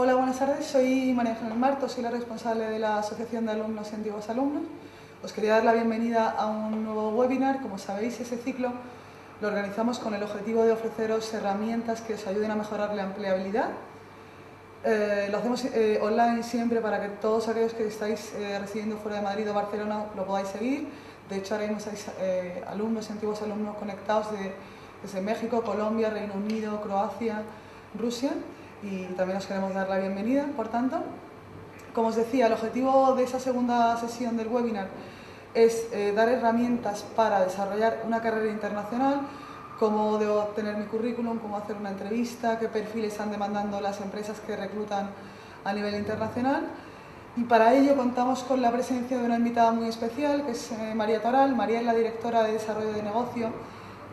Hola, buenas tardes. Soy María Ángeles Marto, soy la responsable de la Asociación de Alumnos y Antiguos Alumnos. Os quería dar la bienvenida a un nuevo webinar. Como sabéis, ese ciclo lo organizamos con el objetivo de ofreceros herramientas que os ayuden a mejorar la empleabilidad. Lo hacemos online siempre para que todos aquellos que estáis residiendo fuera de Madrid o Barcelona lo podáis seguir. De hecho, ahora mismo estáis alumnos y antiguos alumnos conectados desde México, Colombia, Reino Unido, Croacia, Rusia, y también os queremos dar la bienvenida, por tanto. Como os decía, el objetivo de esa segunda sesión del webinar es dar herramientas para desarrollar una carrera internacional, cómo debo obtener mi currículum, cómo hacer una entrevista, qué perfiles están demandando las empresas que reclutan a nivel internacional. Y para ello contamos con la presencia de una invitada muy especial, que es María Toral. María es la directora de desarrollo de negocio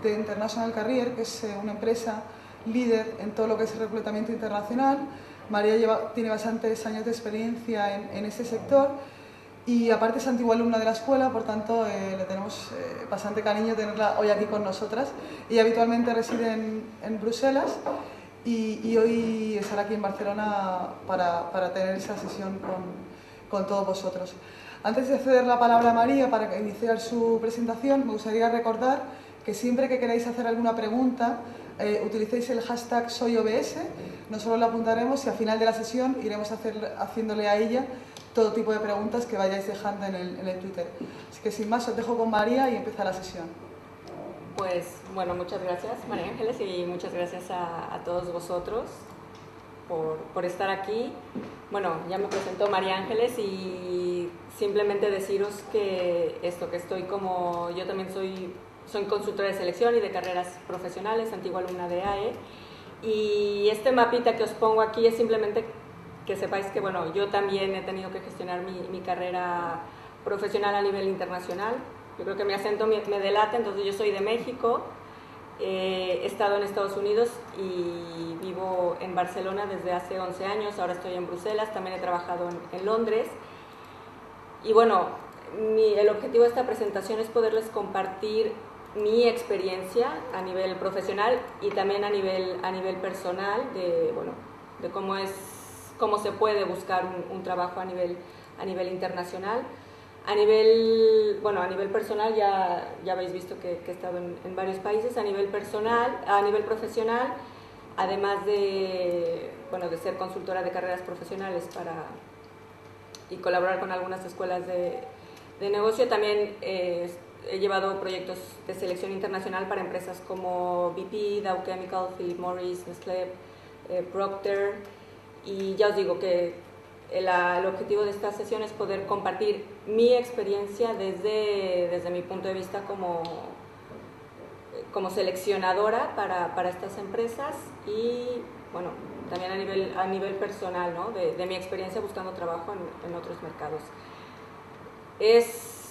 de International Career, que es una empresa líder en todo lo que es reclutamiento internacional. María tiene bastantes años de experiencia en este sector y aparte es antigua alumna de la escuela, por tanto le tenemos bastante cariño tenerla hoy aquí con nosotras. Ella habitualmente reside en Bruselas y hoy estará aquí en Barcelona para tener esa sesión con todos vosotros. Antes de ceder la palabra a María para iniciar su presentación, me gustaría recordar que siempre que queráis hacer alguna pregunta, utilicéis el hashtag SoyOBS. Nosotros lo apuntaremos y al final de la sesión iremos haciéndole a ella todo tipo de preguntas que vayáis dejando en el Twitter. Así que sin más, os dejo con María y empieza la sesión. Pues bueno, muchas gracias María Ángeles y muchas gracias a todos vosotros por estar aquí. Bueno, ya me presentó María Ángeles y simplemente deciros que yo también soy consultora de selección y de carreras profesionales, antigua alumna de AE, y este mapita que os pongo aquí es simplemente que sepáis que bueno, yo también he tenido que gestionar mi carrera profesional a nivel internacional. Yo creo que mi acento me delata, entonces yo soy de México, he estado en Estados Unidos y vivo en Barcelona desde hace 11 años, ahora estoy en Bruselas, también he trabajado en Londres. Y bueno, el objetivo de esta presentación es poderles compartir mi experiencia a nivel profesional y también a nivel personal de cómo se puede buscar un trabajo a nivel internacional. A nivel personal ya habéis visto que he estado en varios países. A nivel profesional, además de ser consultora de carreras profesionales y colaborar con algunas escuelas de negocio, también he llevado proyectos de selección internacional para empresas como BP, Dow Chemical, Philip Morris, Nestlé, Procter, y ya os digo que el objetivo de esta sesión es poder compartir mi experiencia desde mi punto de vista como seleccionadora para estas empresas y bueno, también a nivel personal, ¿no? de mi experiencia buscando trabajo en otros mercados. Es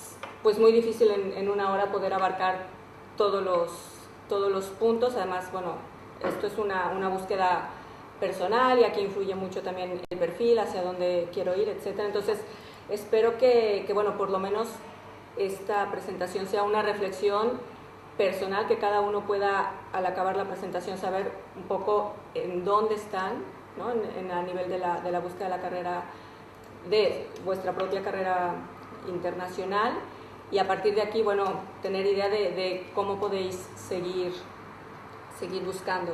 pues muy difícil en una hora poder abarcar todos los puntos. Además, bueno, esto es una búsqueda personal y aquí influye mucho también el perfil, hacia dónde quiero ir, etcétera. Entonces, espero que bueno, por lo menos esta presentación sea una reflexión personal, que cada uno pueda, al acabar la presentación, saber un poco en dónde están, ¿no? a nivel de la búsqueda de la carrera, de vuestra propia carrera internacional, y a partir de aquí, bueno, tener idea de cómo podéis seguir buscando.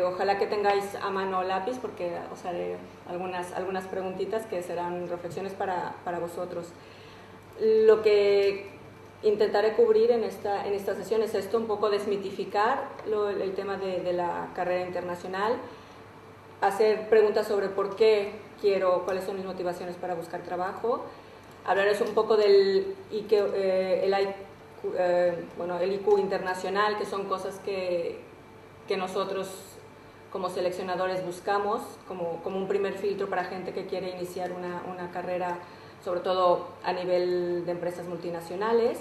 Ojalá que tengáis a mano lápiz porque os haré algunas preguntitas que serán reflexiones para vosotros. Lo que intentaré cubrir en esta sesión es esto, un poco desmitificar el tema de la carrera internacional, hacer preguntas sobre por qué cuáles son mis motivaciones para buscar trabajo, hablaros un poco del el IQ internacional, que son cosas que nosotros como seleccionadores buscamos como un primer filtro para gente que quiere iniciar una carrera, sobre todo a nivel de empresas multinacionales.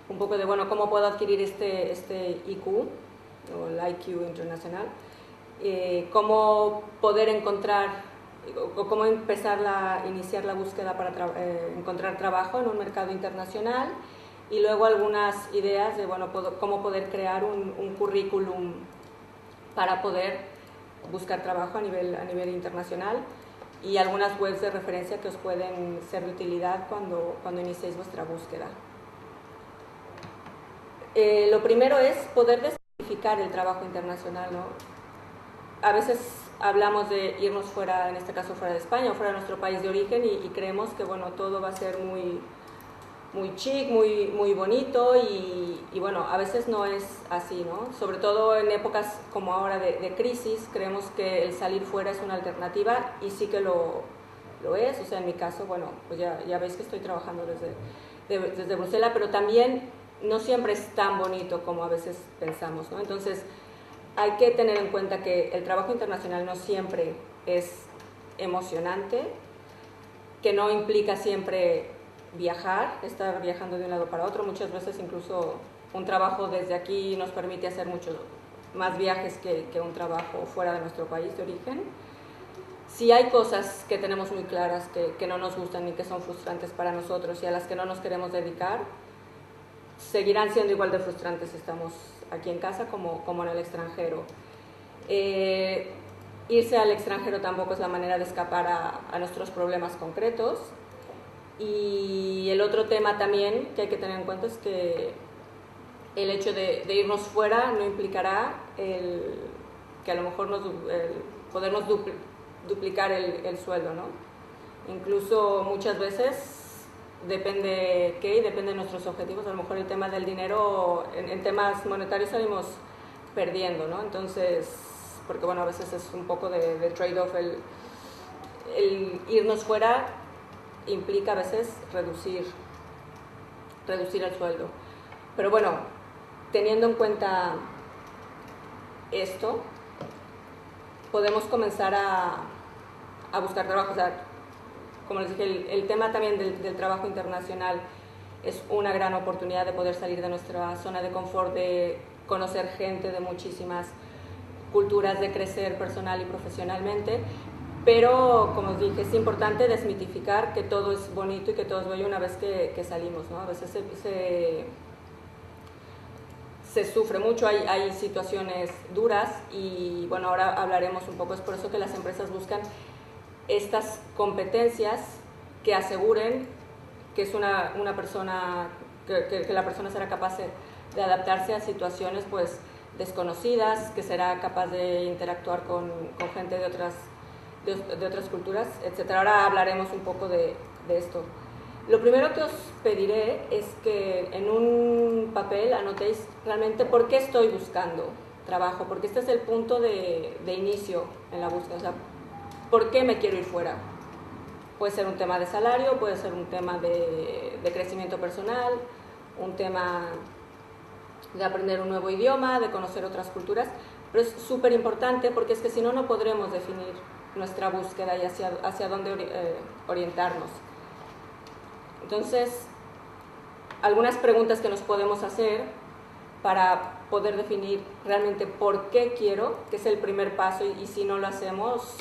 Un poco de, bueno, cómo puedo adquirir este IQ, o el IQ internacional, cómo poder o cómo iniciar la búsqueda para encontrar trabajo en un mercado internacional, y luego algunas ideas de, bueno, cómo poder crear un currículum para poder buscar trabajo a nivel internacional, y algunas webs de referencia que os pueden ser de utilidad cuando iniciéis vuestra búsqueda. Lo primero es poder desmitificar el trabajo internacional, ¿no? A veces hablamos de irnos fuera, en este caso fuera de España o fuera de nuestro país de origen, y creemos que bueno, todo va a ser muy chic, muy bonito, y bueno, a veces no es así, ¿no? Sobre todo en épocas como ahora de crisis, creemos que el salir fuera es una alternativa, y sí que lo es. O sea, en mi caso, bueno, pues ya veis que estoy trabajando desde Bruselas, pero también no siempre es tan bonito como a veces pensamos, ¿no? Entonces, hay que tener en cuenta que el trabajo internacional no siempre es emocionante, que no implica siempre viajar, estar viajando de un lado para otro. Muchas veces incluso un trabajo desde aquí nos permite hacer muchos más viajes que un trabajo fuera de nuestro país de origen. Si hay cosas que tenemos muy claras que no nos gustan y que son frustrantes para nosotros y a las que no nos queremos dedicar, seguirán siendo igual de frustrantes si estamos aquí en casa como en el extranjero. Irse al extranjero tampoco es la manera de escapar a nuestros problemas concretos. Y el otro tema también que hay que tener en cuenta es que el hecho de irnos fuera no implicará que a lo mejor podernos duplicar el sueldo, ¿no? Incluso muchas veces depende de nuestros objetivos. A lo mejor el tema del dinero, en temas monetarios salimos perdiendo, ¿no? Entonces, porque bueno, a veces es un poco de trade-off el irnos fuera implica a veces reducir el sueldo. Pero bueno, teniendo en cuenta esto, podemos comenzar a buscar trabajo. O sea, como les dije, el tema también del trabajo internacional es una gran oportunidad de poder salir de nuestra zona de confort, de conocer gente de muchísimas culturas, de crecer personal y profesionalmente. Pero, como os dije, es importante desmitificar que todo es bonito y que todo es bello una vez que salimos, ¿no? A veces se sufre mucho, hay situaciones duras, y bueno, ahora hablaremos un poco. Es por eso que las empresas buscan estas competencias que aseguren que es una persona, que la persona será capaz de adaptarse a situaciones pues desconocidas, que será capaz de interactuar con gente de otras culturas, etc. Ahora hablaremos un poco de esto. Lo primero que os pediré es que en un papel anotéis realmente por qué estoy buscando trabajo, porque este es el punto de inicio en la búsqueda. O sea, ¿por qué me quiero ir fuera? Puede ser un tema de salario, puede ser un tema de crecimiento personal, un tema de aprender un nuevo idioma, de conocer otras culturas, pero es súper importante, porque es que si no, no podremos definir nuestra búsqueda y hacia dónde orientarnos. Entonces, algunas preguntas que nos podemos hacer para poder definir realmente por qué quiero, que es el primer paso, y si no lo hacemos,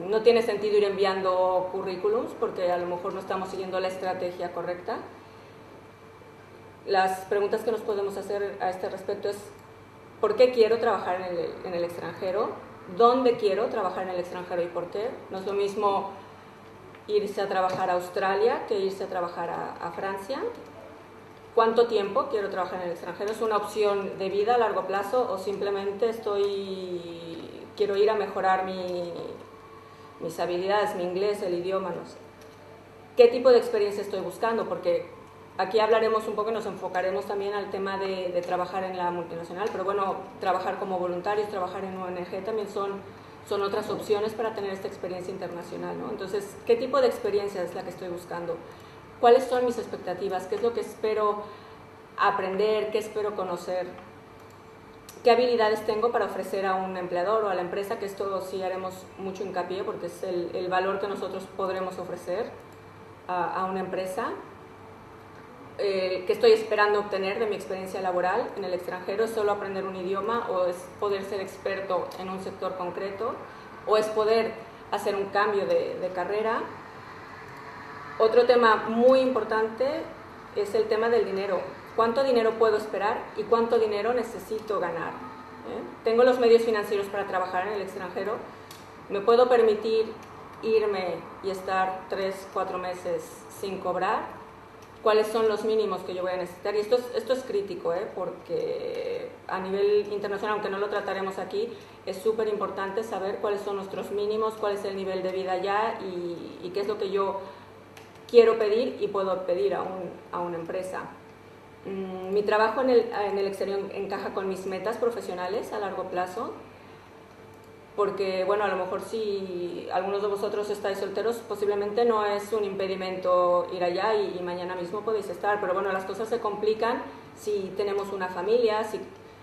no tiene sentido ir enviando currículums, porque a lo mejor no estamos siguiendo la estrategia correcta. Las preguntas que nos podemos hacer a este respecto es: ¿por qué quiero trabajar en el extranjero? ¿Dónde quiero trabajar en el extranjero y por qué? No es lo mismo irse a trabajar a Australia que irse a trabajar a Francia. ¿Cuánto tiempo quiero trabajar en el extranjero? ¿Es una opción de vida a largo plazo o simplemente quiero ir a mejorar mis habilidades, mi inglés, el idioma? No sé. ¿Qué tipo de experiencia estoy buscando? Porque aquí hablaremos un poco y nos enfocaremos también al tema de trabajar en la multinacional, pero bueno, trabajar como voluntarios, trabajar en ONG también son otras opciones para tener esta experiencia internacional, ¿no? Entonces, ¿qué tipo de experiencia es la que estoy buscando? ¿Cuáles son mis expectativas? ¿Qué es lo que espero aprender? ¿Qué espero conocer? ¿Qué habilidades tengo para ofrecer a un empleador o a la empresa? Que esto sí haremos mucho hincapié, porque es el valor que nosotros podremos ofrecer a una empresa. ¿Qué estoy esperando obtener de mi experiencia laboral en el extranjero? ¿Es solo aprender un idioma, o es poder ser experto en un sector concreto, o es poder hacer un cambio de carrera? Otro tema muy importante es el tema del dinero. ¿Cuánto dinero puedo esperar y cuánto dinero necesito ganar Tengo los medios financieros para trabajar en el extranjero, me puedo permitir irme y estar 3, 4 meses sin cobrar. ¿Cuáles son los mínimos que yo voy a necesitar? Y esto es crítico, porque a nivel internacional, aunque no lo trataremos aquí, es súper importante saber cuáles son nuestros mínimos, cuál es el nivel de vida allá y qué es lo que yo quiero pedir y puedo pedir a una empresa. Mi trabajo en el exterior encaja con mis metas profesionales a largo plazo, porque, bueno, a lo mejor si algunos de vosotros estáis solteros, posiblemente no es un impedimento ir allá y mañana mismo podéis estar, pero bueno, las cosas se complican si tenemos una familia, si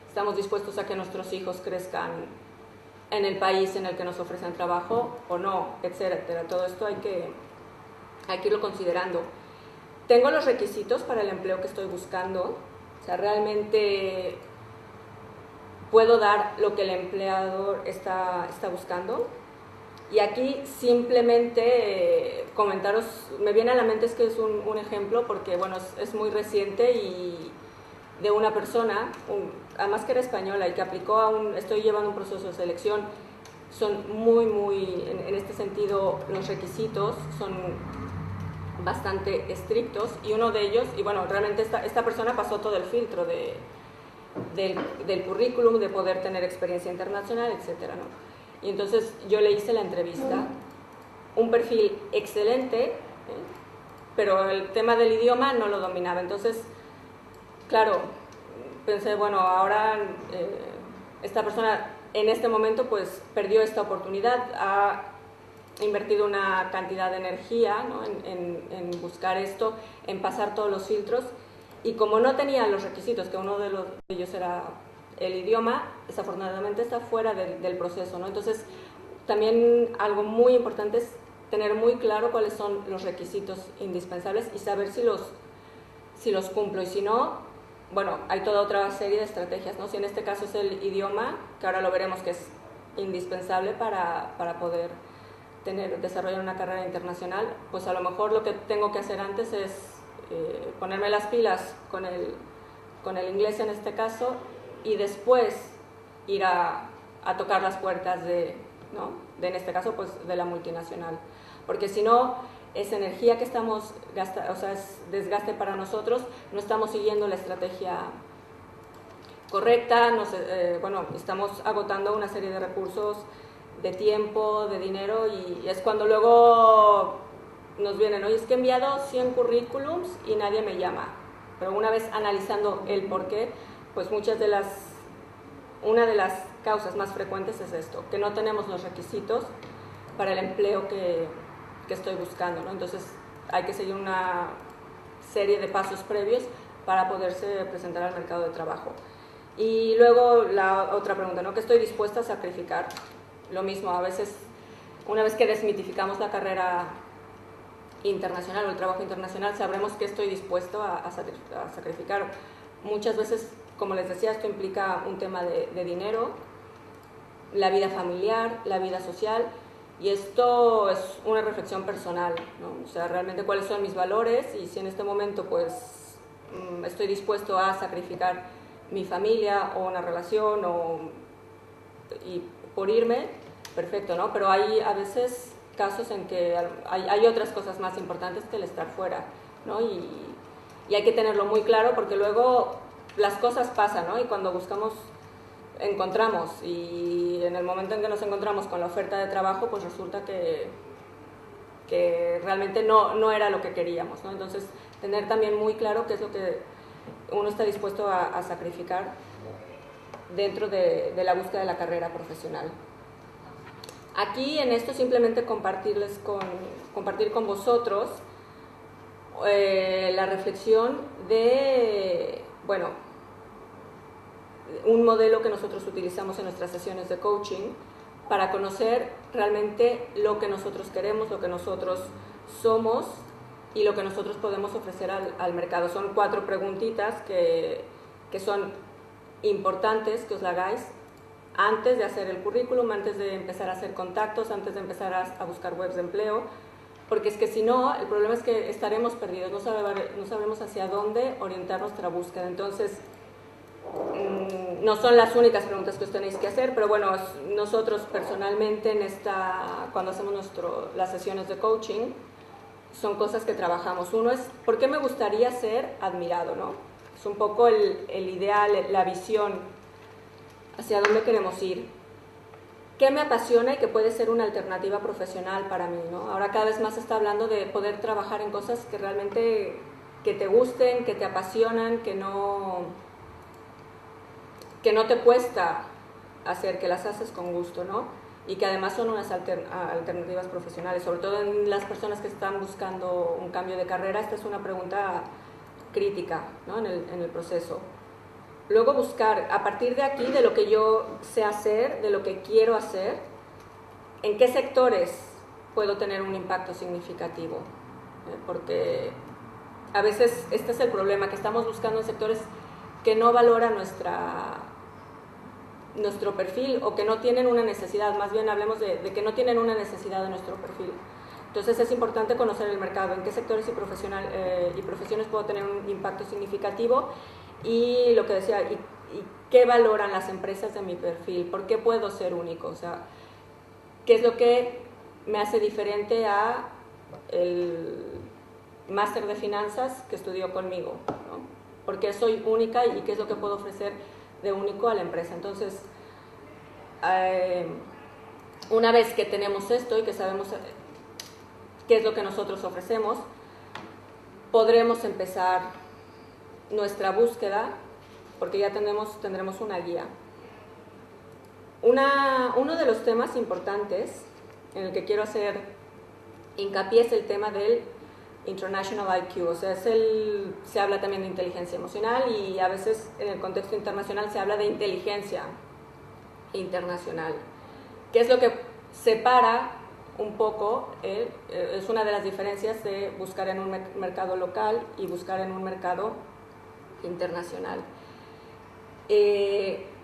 estamos dispuestos a que nuestros hijos crezcan en el país en el que nos ofrecen trabajo o no, etcétera. Todo esto hay que irlo considerando. Tengo los requisitos para el empleo que estoy buscando, o sea, realmente puedo dar lo que el empleador está buscando. Y aquí simplemente comentaros, me viene a la mente, es que es un ejemplo, porque bueno, es muy reciente y de una persona, además que era española y que aplicó estoy llevando un proceso de selección, son muy, en este sentido, los requisitos son bastante estrictos, y uno de ellos, y bueno, realmente esta persona pasó todo el filtro del currículum, de poder tener experiencia internacional, etcétera, ¿no? Y entonces yo le hice la entrevista, un perfil excelente, pero el tema del idioma no lo dominaba. Entonces, claro, pensé, bueno, ahora esta persona en este momento pues perdió esta oportunidad, ha invertido una cantidad de energía, ¿no?, en buscar esto, en pasar todos los filtros. Y como no tenía los requisitos, que uno de ellos era el idioma, desafortunadamente está fuera del proceso, ¿no? Entonces, también algo muy importante es tener muy claro cuáles son los requisitos indispensables y saber si los cumplo. Y si no, bueno, hay toda otra serie de estrategias, ¿no? Si en este caso es el idioma, que ahora lo veremos que es indispensable para poder desarrollar una carrera internacional, pues a lo mejor lo que tengo que hacer antes es ponerme las pilas con el inglés en este caso, y después ir a tocar las puertas en este caso pues de la multinacional, porque si no es energía que estamos gastando, o sea, es desgaste para nosotros, no estamos siguiendo la estrategia correcta, estamos agotando una serie de recursos, de tiempo, de dinero, y es cuando luego nos vienen, oye, es que he enviado 100 currículums y nadie me llama. Pero una vez analizando el por qué, pues una de las causas más frecuentes es esto, que no tenemos los requisitos para el empleo que estoy buscando, ¿no? Entonces hay que seguir una serie de pasos previos para poderse presentar al mercado de trabajo. Y luego la otra pregunta, ¿no?, ¿qué estoy dispuesta a sacrificar? Lo mismo, a veces, una vez que desmitificamos la carrera internacional o el trabajo internacional, sabremos que estoy dispuesto a sacrificar. Muchas veces, como les decía, esto implica un tema de dinero, la vida familiar, la vida social, y esto es una reflexión personal, ¿no? O sea, realmente cuáles son mis valores, y si en este momento pues estoy dispuesto a sacrificar mi familia o una relación y por irme, perfecto, ¿no? Pero hay a veces casos en que hay otras cosas más importantes que el estar fuera, ¿no? Y hay que tenerlo muy claro, porque luego las cosas pasan, ¿no? Y cuando buscamos, encontramos, y en el momento en que nos encontramos con la oferta de trabajo, pues resulta que realmente no era lo que queríamos, ¿no? Entonces, tener también muy claro qué es lo que uno está dispuesto a sacrificar dentro de la búsqueda de la carrera profesional. Aquí en esto simplemente compartir con vosotros la reflexión de, bueno, un modelo que nosotros utilizamos en nuestras sesiones de coaching para conocer realmente lo que nosotros queremos, lo que nosotros somos y lo que nosotros podemos ofrecer al mercado. Son 4 preguntitas que son importantes que os la hagáis antes de hacer el currículum, antes de empezar a hacer contactos, antes de empezar a buscar webs de empleo, porque es que si no, el problema es que estaremos perdidos, no sabremos hacia dónde orientar nuestra búsqueda. Entonces, no son las únicas preguntas que os tenéis que hacer, pero bueno, nosotros personalmente cuando hacemos las sesiones de coaching, son cosas que trabajamos. Uno es, ¿por qué me gustaría ser admirado, no? Es un poco el ideal, la visión, hacia dónde queremos ir. ¿Qué me apasiona y que puede ser una alternativa profesional para mí, ¿no? Ahora cada vez más se está hablando de poder trabajar en cosas que realmente que te gusten, que te apasionan, que no te cuesta hacer, que las haces con gusto, ¿no? Y que además son unas alternativas profesionales, sobre todo en las personas que están buscando un cambio de carrera. Esta es una pregunta crítica, ¿no? en el proceso. Luego buscar, a partir de aquí, de lo que yo sé hacer, de lo que quiero hacer, en qué sectores puedo tener un impacto significativo. Porque a veces este es el problema, que estamos buscando en sectores que no valoran nuestro perfil o que no tienen una necesidad, más bien hablemos de que no tienen una necesidad de nuestro perfil. Entonces es importante conocer el mercado, en qué sectores y profesiones puedo tener un impacto significativo. Y lo que decía, y qué valoran las empresas de mi perfil, por qué puedo ser único, o sea, qué es lo que me hace diferente a el máster de finanzas que estudió conmigo, ¿no? Por qué soy única y qué es lo que puedo ofrecer de único a la empresa. Entonces, una vez que tenemos esto y que sabemos qué es lo que nosotros ofrecemos, podremos empezar nuestra búsqueda, porque ya tendremos una guía. Uno de los temas importantes en el que quiero hacer hincapié es el tema del International IQ, o sea, se habla también de inteligencia emocional y a veces en el contexto internacional se habla de inteligencia internacional. ¿Qué es lo que separa un poco? Es una de las diferencias de buscar en un mercado local y buscar en un mercado internacional.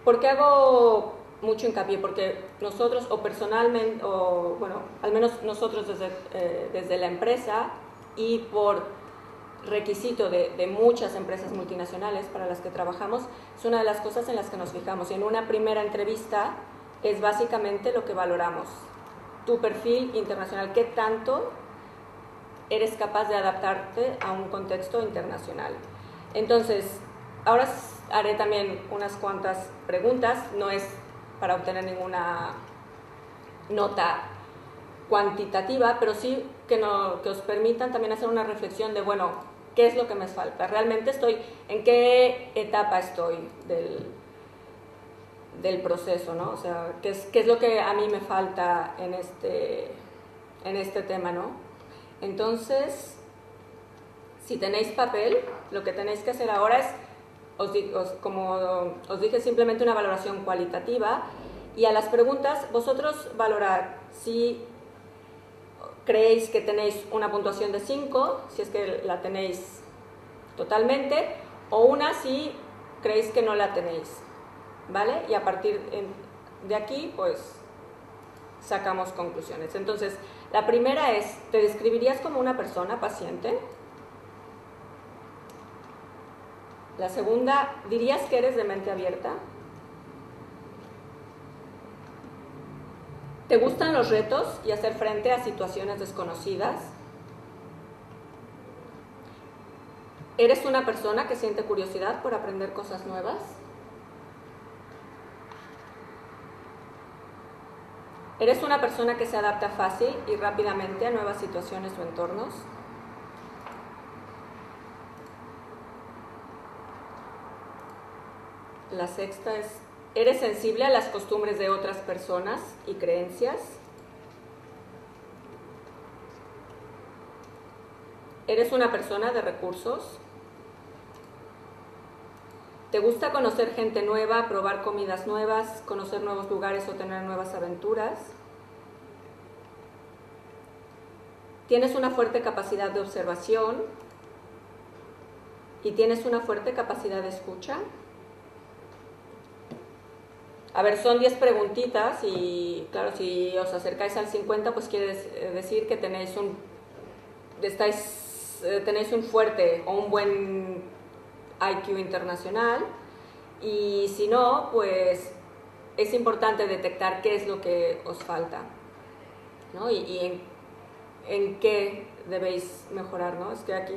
¿Por qué hago mucho hincapié? Porque nosotros, o personalmente, o bueno, al menos nosotros desde la empresa y por requisito de muchas empresas multinacionales para las que trabajamos, es una de las cosas en las que nos fijamos. Y en una primera entrevista es básicamente lo que valoramos. Tu perfil internacional, ¿qué tanto eres capaz de adaptarte a un contexto internacional? Entonces, ahora haré también unas cuantas preguntas, no es para obtener ninguna nota cuantitativa, pero sí que os permitan también hacer una reflexión de, bueno, ¿qué es lo que me falta? ¿Realmente en qué etapa estoy del proceso, ¿no? O sea, ¿qué es lo que a mí me falta en este tema, ¿no? Entonces, si tenéis papel, lo que tenéis que hacer ahora es, como os dije, simplemente una valoración cualitativa, y a las preguntas vosotros valorar si creéis que tenéis una puntuación de 5, si es que la tenéis totalmente, o una si creéis que no la tenéis, ¿vale? Y a partir de aquí, pues, sacamos conclusiones. Entonces, la primera es, ¿te describirías como una persona paciente? La segunda, ¿dirías que eres de mente abierta? ¿Te gustan los retos y hacer frente a situaciones desconocidas? ¿Eres una persona que siente curiosidad por aprender cosas nuevas? ¿Eres una persona que se adapta fácil y rápidamente a nuevas situaciones o entornos? La sexta es, ¿eres sensible a las costumbres de otras personas y creencias? ¿Eres una persona de recursos? ¿Te gusta conocer gente nueva, probar comidas nuevas, conocer nuevos lugares o tener nuevas aventuras? ¿Tienes una fuerte capacidad de observación? ¿Y tienes una fuerte capacidad de escucha? A ver, son 10 preguntitas y claro, si os acercáis al 50, pues quiere decir que tenéis un fuerte o un buen IQ internacional, y si no, pues es importante detectar qué es lo que os falta, ¿no? Y en qué debéis mejorar, ¿no? Es que aquí,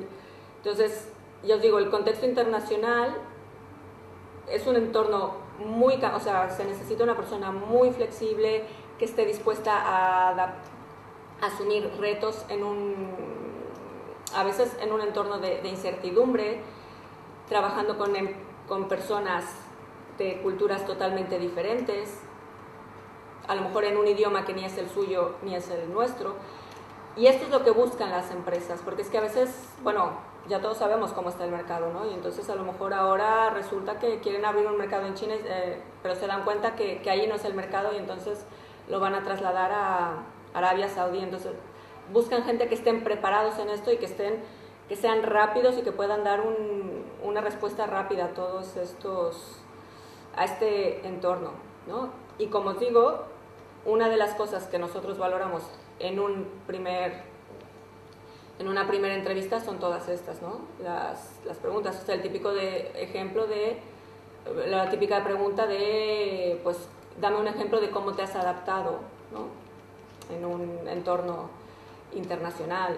entonces, ya os digo, el contexto internacional es un entorno muy, o sea, se necesita una persona muy flexible, que esté dispuesta a asumir retos a veces en un entorno de incertidumbre, trabajando con personas de culturas totalmente diferentes, a lo mejor en un idioma que ni es el suyo ni es el nuestro. Y esto es lo que buscan las empresas, porque es que a veces, bueno, ya todos sabemos cómo está el mercado, ¿no? Y entonces a lo mejor ahora resulta que quieren abrir un mercado en China, pero se dan cuenta que ahí no es el mercado y entonces lo van a trasladar a Arabia Saudí. Entonces buscan gente que estén preparados en esto y que sean rápidos y que puedan dar una respuesta rápida a todos a este entorno, ¿no? Y como os digo, una de las cosas que nosotros valoramos en una primera entrevista son todas estas, ¿no? Las preguntas, o sea, el típico ejemplo de la típica pregunta de, pues, dame un ejemplo de cómo te has adaptado, ¿no? En un entorno internacional,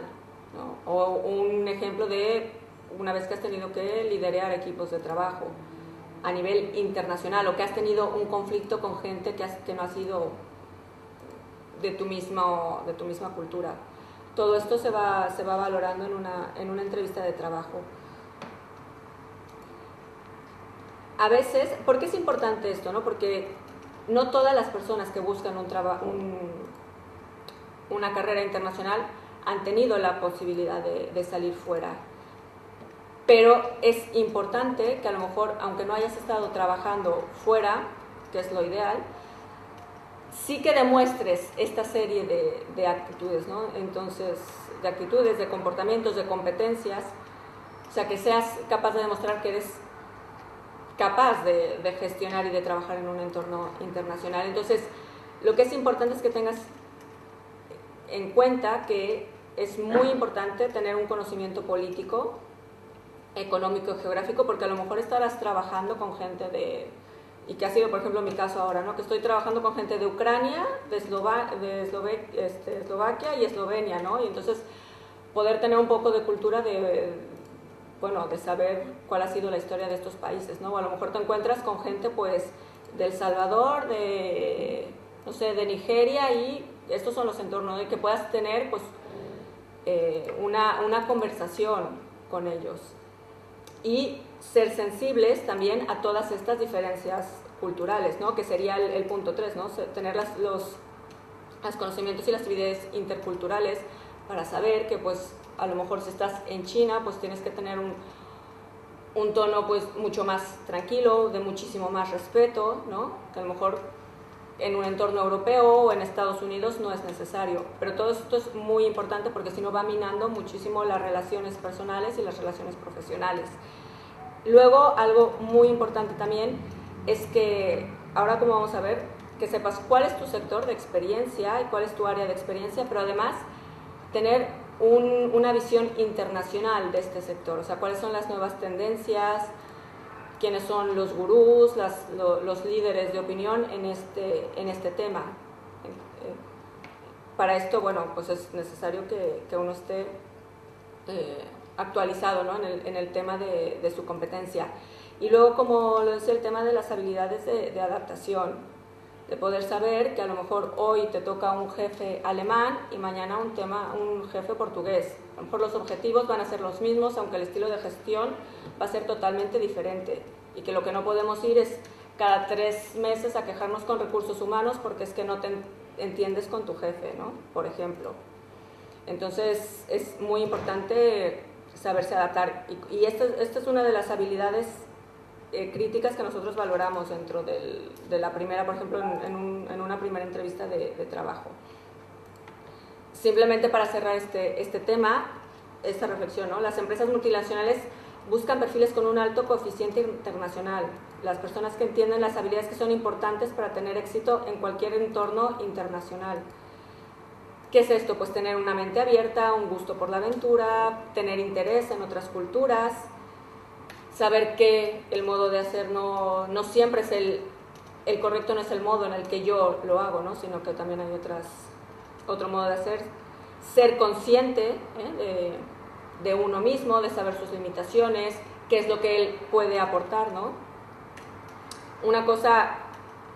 ¿no? O un ejemplo de una vez que has tenido que liderar equipos de trabajo a nivel internacional o que has tenido un conflicto con gente que no ha sido de tu misma cultura. Todo esto se va valorando en una entrevista de trabajo. A veces, ¿por qué es importante esto, no? Porque no todas las personas que buscan una carrera internacional han tenido la posibilidad de salir fuera. Pero es importante que a lo mejor, aunque no hayas estado trabajando fuera, que es lo ideal, sí que demuestres esta serie de actitudes, ¿no? Entonces, de actitudes, de comportamientos, de competencias, o sea, que seas capaz de demostrar que eres capaz de gestionar y de trabajar en un entorno internacional. Entonces, lo que es importante es que tengas en cuenta que es muy importante tener un conocimiento político, económico y geográfico, porque a lo mejor estarás trabajando con gente y que ha sido, por ejemplo, mi caso ahora, ¿no? Que estoy trabajando con gente de Ucrania, de Eslovaquia y Eslovenia, ¿no? Y entonces poder tener un poco de cultura de saber cuál ha sido la historia de estos países, ¿no? O a lo mejor te encuentras con gente, pues, de El Salvador, de Nigeria, y estos son los entornos, ¿no? Y que puedas tener, pues, una conversación con ellos. Y ser sensibles también a todas estas diferencias culturales, ¿no? Que sería el punto 3, ¿no? Tener los conocimientos y las habilidades interculturales para saber que, pues, a lo mejor si estás en China, pues tienes que tener un tono, pues, mucho más tranquilo, de muchísimo más respeto, ¿no? Que a lo mejor en un entorno europeo o en Estados Unidos no es necesario. Pero todo esto es muy importante porque si no va minando muchísimo las relaciones personales y las relaciones profesionales. Luego, algo muy importante también es que, ahora como vamos a ver, que sepas cuál es tu sector de experiencia y cuál es tu área de experiencia, pero además tener una visión internacional de este sector, o sea, cuáles son las nuevas tendencias, quiénes son los gurús, los líderes de opinión en este tema. Para esto, bueno, pues es necesario que uno esté actualizado, ¿no? en el tema de su competencia. Y luego, como lo decía, el tema de las habilidades de adaptación, de poder saber que a lo mejor hoy te toca un jefe alemán y mañana un jefe portugués. A lo mejor los objetivos van a ser los mismos, aunque el estilo de gestión va a ser totalmente diferente. Y que lo que no podemos ir es cada 3 meses a quejarnos con recursos humanos porque es que no te entiendes con tu jefe, ¿no? Por ejemplo. Entonces es muy importante saberse adaptar. Y esta es una de las habilidades críticas que nosotros valoramos dentro de la primera, por ejemplo, en una primera entrevista de trabajo. Simplemente para cerrar este tema, esta reflexión, ¿no? Las empresas multinacionales buscan perfiles con un alto coeficiente internacional, las personas que entienden las habilidades que son importantes para tener éxito en cualquier entorno internacional. ¿Qué es esto? Pues tener una mente abierta, un gusto por la aventura, tener interés en otras culturas, saber que el modo de hacer no siempre es el correcto, no es el modo en el que yo lo hago, ¿no? Sino que también hay otro modo de hacer. Ser consciente de uno mismo, de saber sus limitaciones, qué es lo que él puede aportar, ¿no? Una cosa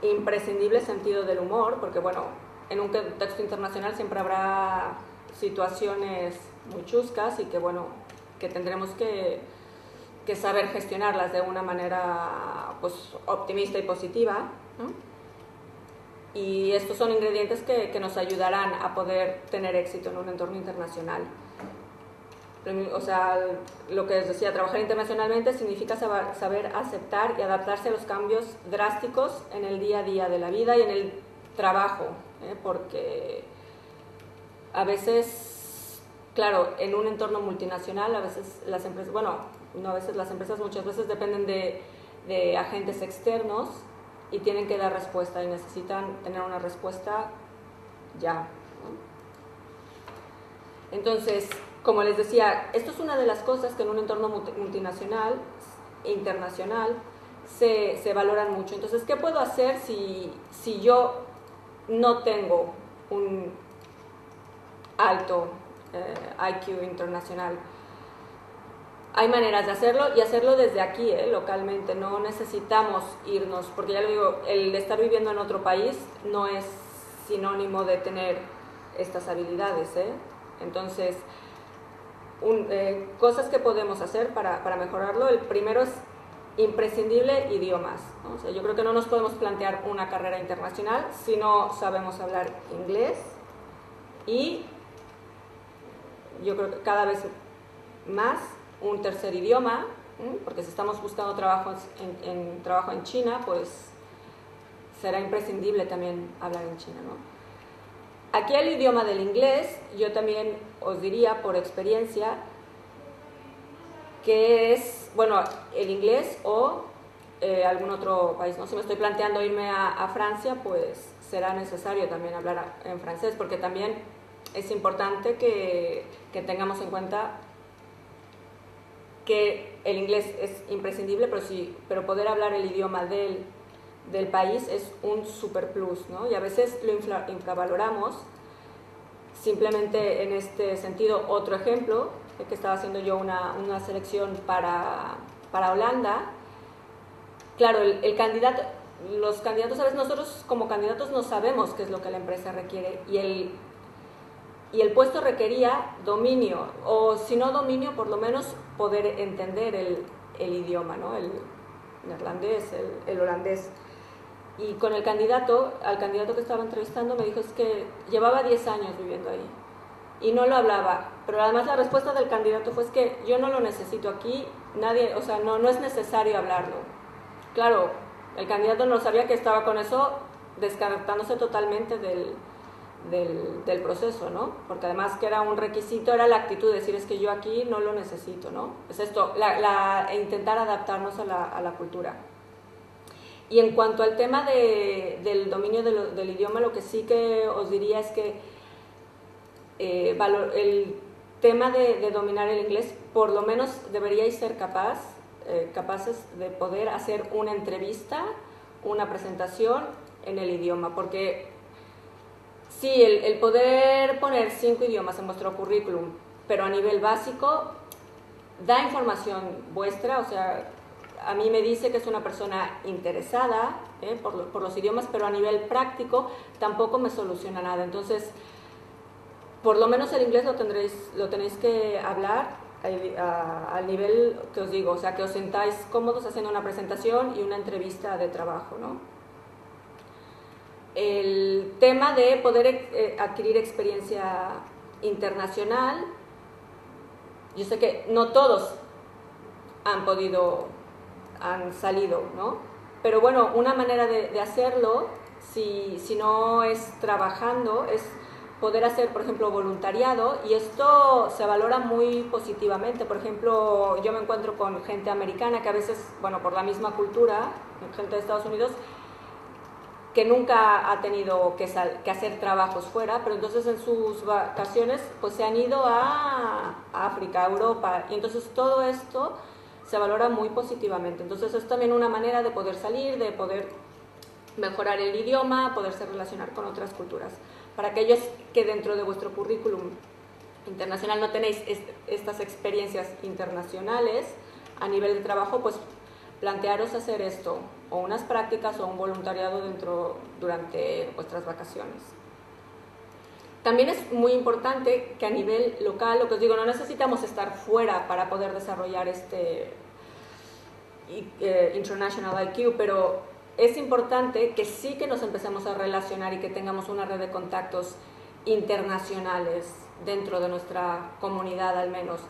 imprescindible es sentido del humor, porque bueno, en un contexto internacional siempre habrá situaciones muy chuscas y que bueno, que tendremos que saber gestionarlas de una manera pues optimista y positiva, ¿no? Y estos son ingredientes que nos ayudarán a poder tener éxito en un entorno internacional. O sea, lo que les decía, trabajar internacionalmente significa saber aceptar y adaptarse a los cambios drásticos en el día a día de la vida y en el trabajo, porque a veces, claro, en un entorno multinacional, a veces las empresas, bueno, no a veces las empresas, muchas veces dependen de agentes externos y tienen que dar respuesta y necesitan tener una respuesta ya, ¿no? Entonces, como les decía, esto es una de las cosas que en un entorno multinacional e internacional se valoran mucho. Entonces, ¿qué puedo hacer si yo no tengo un alto IQ internacional? Hay maneras de hacerlo y hacerlo desde aquí, localmente. No necesitamos irnos, porque ya lo digo, el estar viviendo en otro país no es sinónimo de tener estas habilidades. Entonces, cosas que podemos hacer para mejorarlo. El primero es imprescindible idiomas, ¿no? O sea, yo creo que no nos podemos plantear una carrera internacional si no sabemos hablar inglés, y yo creo que cada vez más un tercer idioma, porque si estamos buscando trabajo en China, pues será imprescindible también hablar en China, ¿no? Aquí el idioma del inglés, yo también os diría por experiencia que es, bueno, el inglés o algún otro país, ¿no? Si me estoy planteando irme a Francia, pues será necesario también hablar en francés, porque también es importante que tengamos en cuenta que el inglés es imprescindible, pero poder hablar el idioma del país es un super plus, ¿no? Y a veces lo infravaloramos. Simplemente en este sentido, otro ejemplo, que estaba haciendo yo una selección para Holanda. Claro, los candidatos, a veces nosotros como candidatos no sabemos qué es lo que la empresa requiere, y el puesto requería dominio, o si no dominio, por lo menos poder entender el idioma, ¿no? El neerlandés, el holandés. Y con al candidato que estaba entrevistando, me dijo es que llevaba 10 años viviendo ahí y no lo hablaba, pero además la respuesta del candidato fue es que yo no lo necesito aquí, nadie, o sea, no es necesario hablarlo. Claro, el candidato no sabía que estaba con eso descartándose totalmente del proceso, ¿no? Porque además que era un requisito, era la actitud de decir es que yo aquí no lo necesito, ¿no? Es esto, intentar adaptarnos a la cultura. Y en cuanto al tema del dominio del idioma, lo que sí que os diría es que el tema de dominar el inglés, por lo menos deberíais ser capaces de poder hacer una entrevista, una presentación en el idioma, porque sí, el poder poner 5 idiomas en vuestro currículum, pero a nivel básico, da información vuestra, o sea, a mí me dice que es una persona interesada por los idiomas, pero a nivel práctico tampoco me soluciona nada. Entonces, por lo menos el inglés lo tenéis que hablar al nivel que os digo, o sea, que os sentáis cómodos haciendo una presentación y una entrevista de trabajo, ¿no? El tema de poder adquirir experiencia internacional, yo sé que no todos han salido, ¿no? Pero bueno, una manera de hacerlo, si no es trabajando, es poder hacer, por ejemplo, voluntariado, y esto se valora muy positivamente. Por ejemplo, yo me encuentro con gente americana que a veces, bueno, por la misma cultura, gente de Estados Unidos, que nunca ha tenido que hacer trabajos fuera, pero entonces en sus vacaciones pues se han ido a África, a Europa, y entonces todo esto se valora muy positivamente. Entonces es también una manera de poder salir, de poder mejorar el idioma, poderse relacionar con otras culturas. Para aquellos que dentro de vuestro currículum internacional no tenéis estas experiencias internacionales a nivel de trabajo, pues plantearos hacer esto, o unas prácticas o un voluntariado durante vuestras vacaciones. También es muy importante que a nivel local, lo que os digo, no necesitamos estar fuera para poder desarrollar este International IQ, pero es importante que sí que nos empecemos a relacionar y que tengamos una red de contactos internacionales dentro de nuestra comunidad al menos,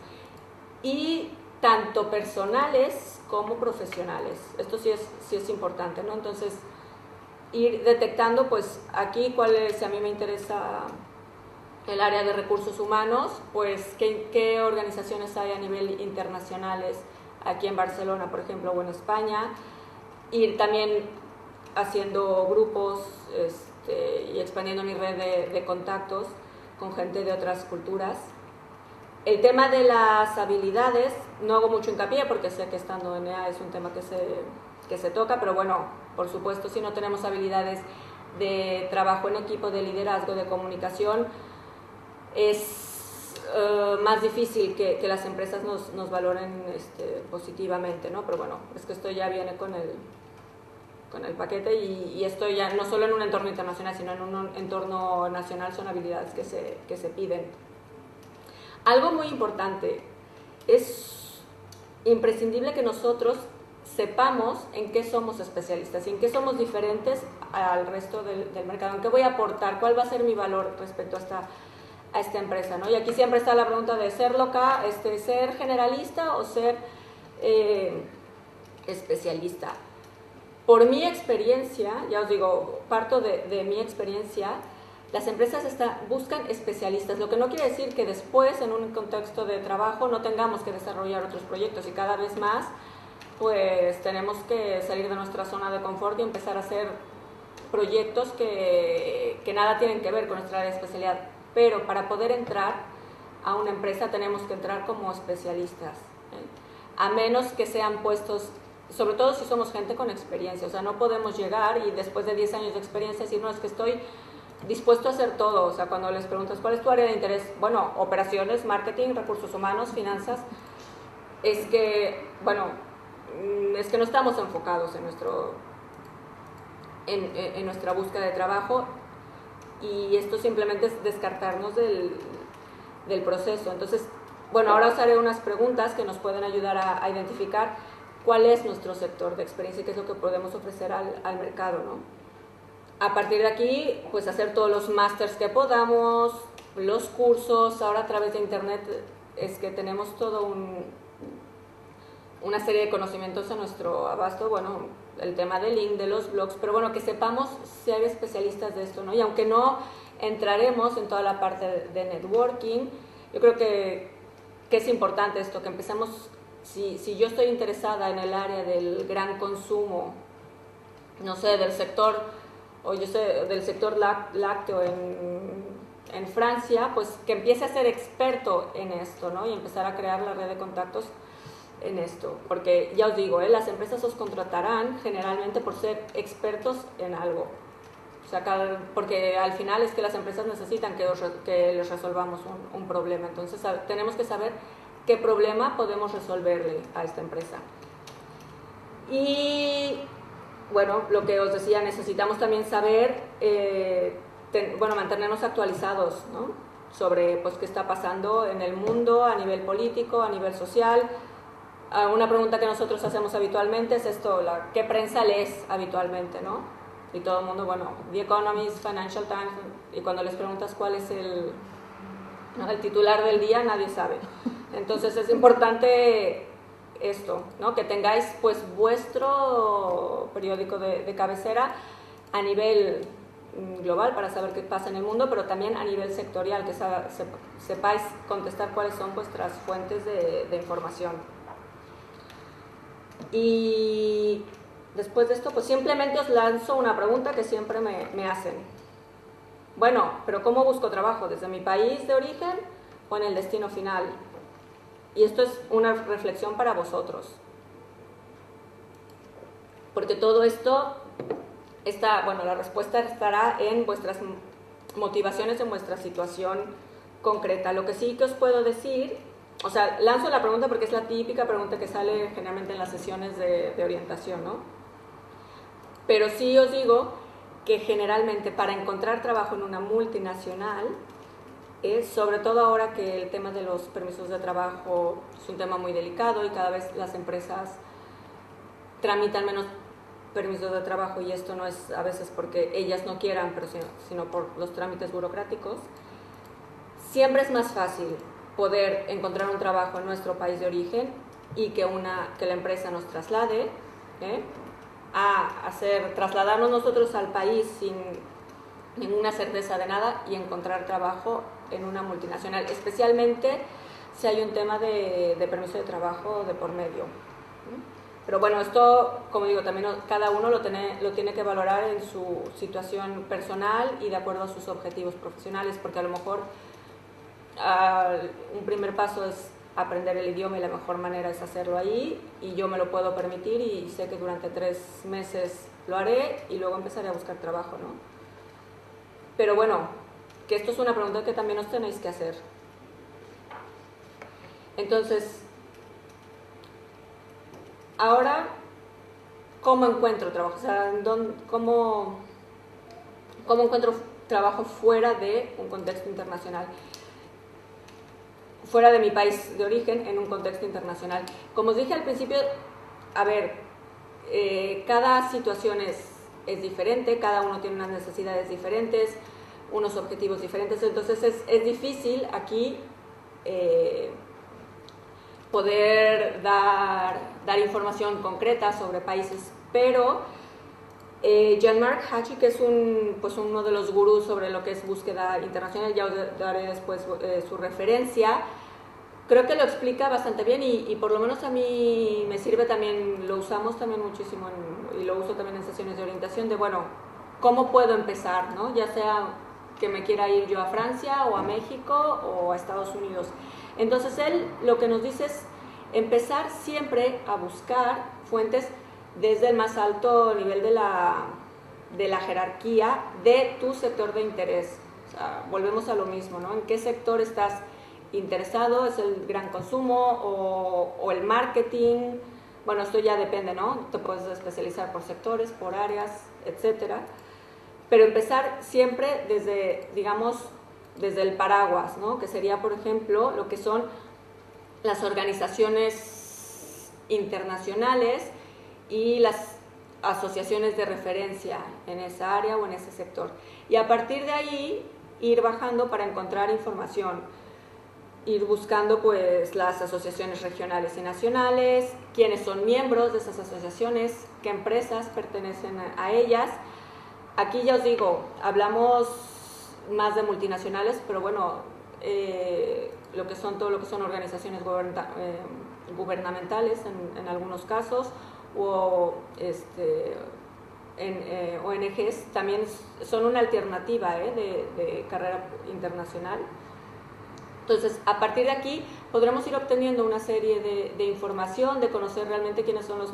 y tanto personales como profesionales. Esto sí es importante, ¿no? Entonces, ir detectando, pues, aquí si a mí me interesa el área de recursos humanos, pues, qué organizaciones hay a nivel internacionales aquí en Barcelona, por ejemplo, o en España, ir también haciendo grupos y expandiendo mi red de contactos con gente de otras culturas. El tema de las habilidades, no hago mucho hincapié porque sé que estando en EA es un tema que se toca, pero bueno, por supuesto, si no tenemos habilidades de trabajo en equipo, de liderazgo, de comunicación, es más difícil que las empresas nos valoren positivamente, ¿no? Pero bueno, es que esto ya viene con el paquete, y esto ya no solo en un entorno internacional, sino en un entorno nacional son habilidades que se piden. Algo muy importante, es imprescindible que nosotros sepamos en qué somos especialistas y en qué somos diferentes al resto del mercado, en qué voy a aportar, cuál va a ser mi valor respecto a esta empresa, ¿no? Y aquí siempre está la pregunta de ser local, ser generalista o ser especialista. Por mi experiencia, ya os digo, parto de mi experiencia, las empresas buscan especialistas, lo que no quiere decir que después, en un contexto de trabajo, no tengamos que desarrollar otros proyectos, y cada vez más, pues tenemos que salir de nuestra zona de confort y empezar a hacer proyectos que nada tienen que ver con nuestra área de especialidad. Pero para poder entrar a una empresa tenemos que entrar como especialistas, a menos que sean puestos, sobre todo si somos gente con experiencia. O sea, no podemos llegar y después de 10 años de experiencia decir, no, es que estoy dispuesto a hacer todo. O sea, cuando les preguntas cuál es tu área de interés, bueno, operaciones, marketing, recursos humanos, finanzas, es que, bueno, es que no estamos enfocados en nuestra búsqueda de trabajo, y esto simplemente es descartarnos del proceso. Entonces, bueno, ahora os haré unas preguntas que nos pueden ayudar a identificar cuál es nuestro sector de experiencia y qué es lo que podemos ofrecer al mercado, ¿no? A partir de aquí, pues hacer todos los másters que podamos, los cursos. Ahora a través de internet es que tenemos todo una serie de conocimientos a nuestro abasto, bueno, el tema del link, de los blogs, pero bueno, que sepamos ser especialistas de esto, ¿no? Y aunque no entraremos en toda la parte de networking, yo creo que es importante esto, que empecemos, si yo estoy interesada en el área del gran consumo, no sé, del sector, o yo sé, del sector lácteo en Francia, pues que empiece a ser experto en esto, ¿no? Y empezar a crear la red de contactos en esto, porque ya os digo, las empresas os contratarán generalmente por ser expertos en algo. O sea, porque al final es que las empresas necesitan que les resolvamos un problema. Entonces tenemos que saber qué problema podemos resolverle a esta empresa. Y bueno, lo que os decía, necesitamos también saber, mantenernos actualizados, ¿no? Sobre pues qué está pasando en el mundo a nivel político, a nivel social. Una pregunta que nosotros hacemos habitualmente es esto, ¿qué prensa lees habitualmente, no? Y todo el mundo, bueno, The Economist, Financial Times, y cuando les preguntas cuál es el titular del día, nadie sabe. Entonces es importante esto, ¿no? Que tengáis pues vuestro periódico de cabecera a nivel global para saber qué pasa en el mundo, pero también a nivel sectorial, que sepáis contestar cuáles son vuestras fuentes de información. Y después de esto, pues simplemente os lanzo una pregunta que siempre me hacen. Bueno, pero ¿cómo busco trabajo? ¿Desde mi país de origen o en el destino final? y esto es una reflexión para vosotros, porque todo esto bueno, la respuesta estará en vuestras motivaciones, en vuestra situación concreta. Lo que sí que os puedo decir, o sea, lanzo la pregunta porque es la típica pregunta que sale generalmente en las sesiones de orientación, ¿no? Pero sí os digo que generalmente para encontrar trabajo en una multinacional, sobre todo ahora que el tema de los permisos de trabajo es un tema muy delicado y cada vez las empresas tramitan menos permisos de trabajo, y esto no es a veces porque ellas no quieran, pero sino por los trámites burocráticos, siempre es más fácil poder encontrar un trabajo en nuestro país de origen y que la empresa nos traslade, trasladarnos nosotros al país sin ninguna certeza de nada y encontrar trabajo en una multinacional, especialmente si hay un tema de permiso de trabajo de por medio. Pero bueno, esto, como digo, también cada uno lo tiene que valorar en su situación personal y de acuerdo a sus objetivos profesionales, porque a lo mejor un primer paso es aprender el idioma y la mejor manera es hacerlo ahí, y yo me lo puedo permitir y sé que durante 3 meses lo haré y luego empezaré a buscar trabajo, ¿no? Pero bueno, que esto es una pregunta que también os tenéis que hacer. Entonces, ahora, ¿cómo encuentro trabajo? O sea, ¿cómo encuentro trabajo fuera de un contexto internacional? Fuera de mi país de origen, en un contexto internacional. Como os dije al principio, a ver, cada situación es diferente, cada uno tiene unas necesidades diferentes, unos objetivos diferentes, entonces es difícil aquí poder dar información concreta sobre países, pero Jean-Marc Hachi, que es uno de los gurús sobre lo que es búsqueda internacional, ya os daré después su referencia, creo que lo explica bastante bien y por lo menos a mí me sirve también, lo usamos también muchísimo y lo uso también en sesiones de orientación de, bueno, ¿cómo puedo empezar? ¿No? Ya sea que me quiera ir yo a Francia o a México o a Estados Unidos. Entonces él lo que nos dice es empezar siempre a buscar fuentes desde el más alto nivel de la jerarquía de tu sector de interés. O sea, volvemos a lo mismo, ¿no? ¿En qué sector estás interesado? ¿Es el gran consumo o el marketing? Bueno, esto ya depende, ¿no? Te puedes especializar por sectores, por áreas, etcétera. Pero empezar siempre desde, digamos, desde el paraguas, ¿no? Que sería, por ejemplo, lo que son las organizaciones internacionales y las asociaciones de referencia en esa área o en ese sector. Y a partir de ahí, ir bajando para encontrar información, ir buscando pues las asociaciones regionales y nacionales, quiénes son miembros de esas asociaciones, qué empresas pertenecen a ellas. Aquí ya os digo, hablamos más de multinacionales, pero bueno, todo lo que son organizaciones gubernamentales en algunos casos, o ONGs también son una alternativa de carrera internacional. Entonces, a partir de aquí podremos ir obteniendo una serie de información, de conocer realmente quiénes son los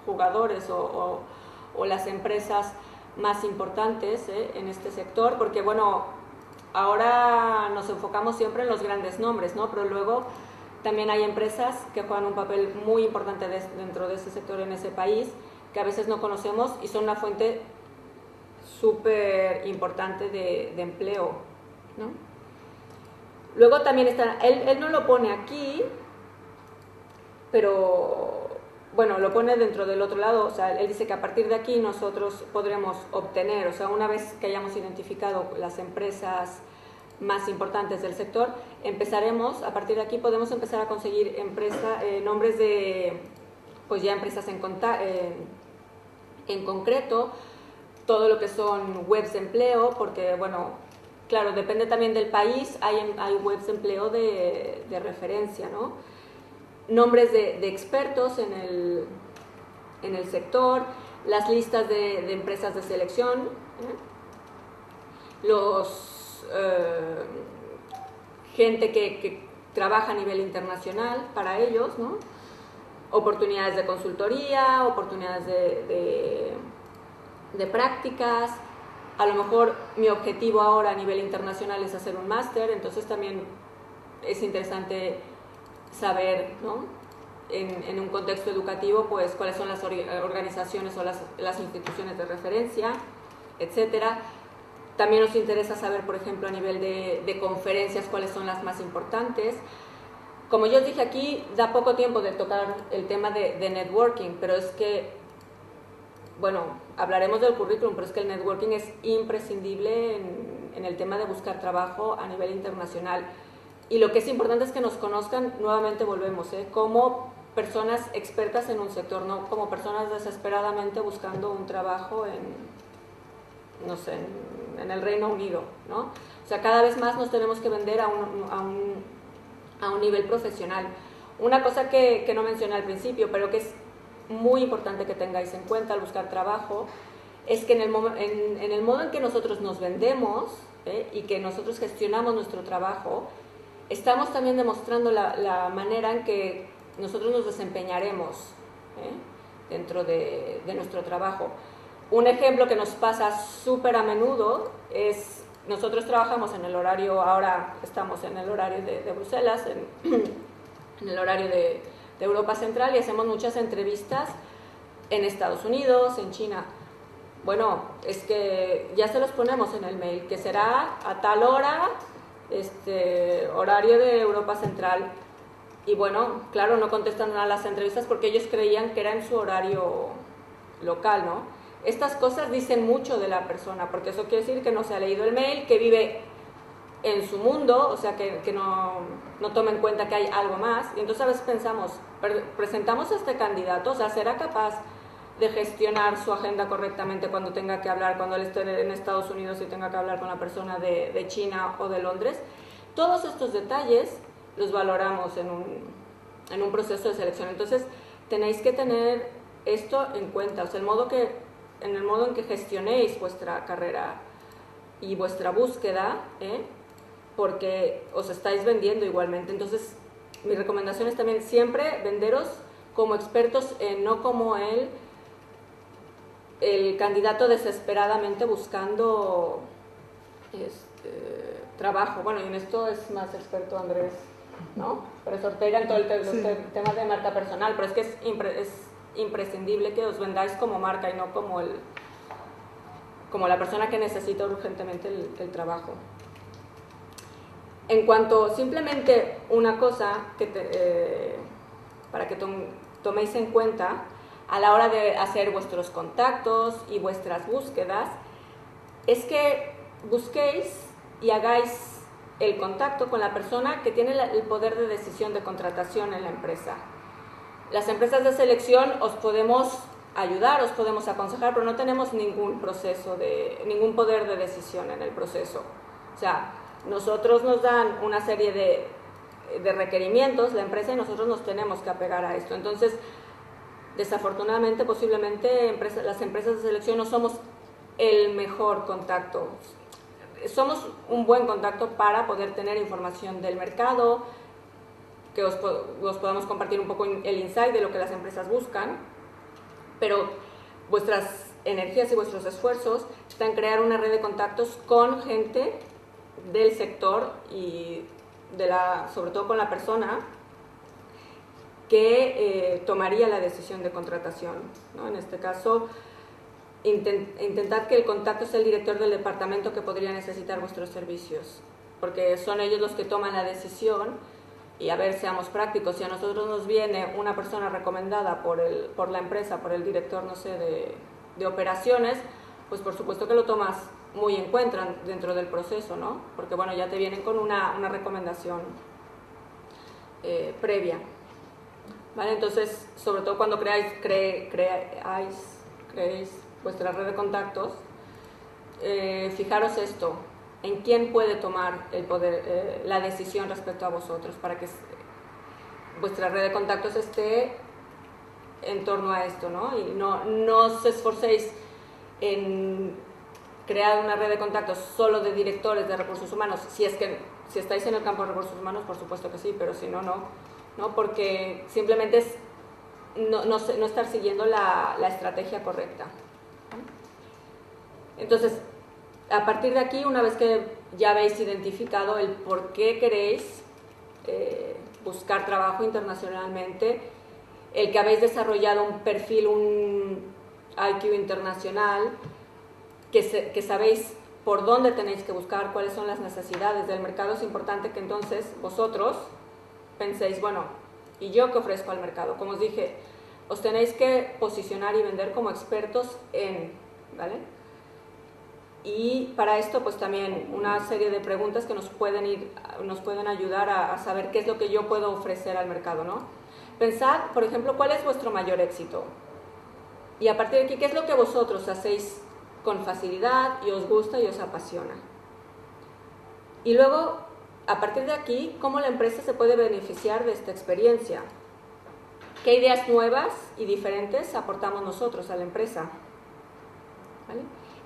jugadores o las empresas más importantes en este sector, porque bueno, ahora nos enfocamos siempre en los grandes nombres, ¿no? Pero luego también hay empresas que juegan un papel muy importante dentro de ese sector en ese país, que a veces no conocemos y son una fuente súper importante de empleo, ¿no? Luego también está, él no lo pone aquí, pero bueno, lo pone dentro del otro lado, o sea, él dice que a partir de aquí nosotros podremos obtener, o sea, una vez que hayamos identificado las empresas más importantes del sector, empezaremos, a partir de aquí podemos empezar a conseguir nombres de, pues ya empresas en concreto, todo lo que son webs de empleo, porque bueno, claro, depende también del país, hay webs de empleo de referencia, ¿no? Nombres de expertos en el sector, las listas de empresas de selección, gente que trabaja a nivel internacional para ellos, ¿no? Oportunidades de consultoría, oportunidades de prácticas. A lo mejor mi objetivo ahora a nivel internacional es hacer un máster, entonces también es interesante saber, ¿no? En un contexto educativo, pues cuáles son las organizaciones o las instituciones de referencia, etcétera. También nos interesa saber, por ejemplo, a nivel de conferencias, cuáles son las más importantes. Como yo os dije aquí, da poco tiempo de tocar el tema de networking, pero es que, bueno, hablaremos del currículum, pero es que el networking es imprescindible en el tema de buscar trabajo a nivel internacional. Y lo que es importante es que nos conozcan, nuevamente volvemos, como personas expertas en un sector, no como personas desesperadamente buscando un trabajo no sé, en el Reino Unido, ¿no? O sea, cada vez más nos tenemos que vender a un nivel profesional. Una cosa que no mencioné al principio, pero que es muy importante que tengáis en cuenta al buscar trabajo, es que en el modo en que nosotros nos vendemos y que nosotros gestionamos nuestro trabajo, estamos también demostrando la manera en que nosotros nos desempeñaremos dentro de nuestro trabajo. Un ejemplo que nos pasa súper a menudo es, nosotros trabajamos en el horario, ahora estamos en el horario de Bruselas, en el horario de Europa Central, y hacemos muchas entrevistas en Estados Unidos, en China. Bueno, es que ya se los ponemos en el mail, que será a tal hora, horario de Europa Central. Y bueno, claro, no contestan a las entrevistas porque ellos creían que era en su horario local, ¿no? Estas cosas dicen mucho de la persona, porque eso quiere decir que no se ha leído el mail, que vive en su mundo, o sea, que no toma en cuenta que hay algo más. Y entonces a veces pensamos, presentamos a este candidato, o sea, ¿será capaz de gestionar su agenda correctamente cuando tenga que hablar, cuando él esté en Estados Unidos y tenga que hablar con la persona de China o de Londres? Todos estos detalles los valoramos en un proceso de selección. Entonces, tenéis que tener esto en cuenta, o sea, en el modo en que gestionéis vuestra carrera y vuestra búsqueda, porque os estáis vendiendo igualmente. Entonces, mi recomendación es también siempre venderos como expertos, no como el candidato desesperadamente buscando trabajo. Bueno, y en esto es más experto Andrés, ¿no? Pero Ortega en todo el tema de marca personal, pero es que es imprescindible que os vendáis como marca y no como la persona que necesita urgentemente el trabajo. En cuanto, simplemente una cosa para que toméis en cuenta a la hora de hacer vuestros contactos y vuestras búsquedas, es que busquéis y hagáis el contacto con la persona que tiene el poder de decisión de contratación en la empresa. Las empresas de selección os podemos ayudar, os podemos aconsejar, pero no tenemos ningún poder de decisión en el proceso. O sea, nosotros nos dan una serie de requerimientos, la empresa, y nosotros nos tenemos que apegar a esto. Entonces, desafortunadamente, posiblemente las empresas de selección no somos el mejor contacto. Somos un buen contacto para poder tener información del mercado, que os podamos compartir un poco el insight de lo que las empresas buscan, pero vuestras energías y vuestros esfuerzos están en crear una red de contactos con gente del sector y sobre todo con la persona que tomaría la decisión de contratación, ¿no? En este caso, intentad que el contacto sea el director del departamento que podría necesitar vuestros servicios, porque son ellos los que toman la decisión. Y a ver, seamos prácticos, si a nosotros nos viene una persona recomendada por la empresa, por el director, no sé, de operaciones, pues por supuesto que lo tomas muy en cuenta dentro del proceso, ¿no? Porque bueno, ya te vienen con una recomendación previa, ¿vale? Entonces, sobre todo cuando creéis vuestra red de contactos, fijaros esto, en quién puede tomar el poder, la decisión respecto a vosotros, para que vuestra red de contactos esté en torno a esto, ¿no? Y no os esforcéis en crear una red de contactos solo de directores de recursos humanos, si es que Si estáis en el campo de recursos humanos, por supuesto que sí, pero si no, no, porque simplemente es no estar siguiendo la estrategia correcta. Entonces, a partir de aquí, una vez que ya habéis identificado el por qué queréis buscar trabajo internacionalmente, el que habéis desarrollado un perfil, un IQ internacional, que sabéis por dónde tenéis que buscar, cuáles son las necesidades del mercado, es importante que entonces vosotros penséis, bueno, ¿y yo qué ofrezco al mercado? Como os dije, os tenéis que posicionar y vender como expertos en, ¿vale? Y para esto, pues también una serie de preguntas que nos pueden ayudar a saber qué es lo que yo puedo ofrecer al mercado, ¿no? Pensad, por ejemplo, cuál es vuestro mayor éxito. Y a partir de aquí, ¿qué es lo que vosotros hacéis con facilidad y os gusta y os apasiona? Y luego, a partir de aquí, ¿cómo la empresa se puede beneficiar de esta experiencia? ¿Qué ideas nuevas y diferentes aportamos nosotros a la empresa? ¿Vale?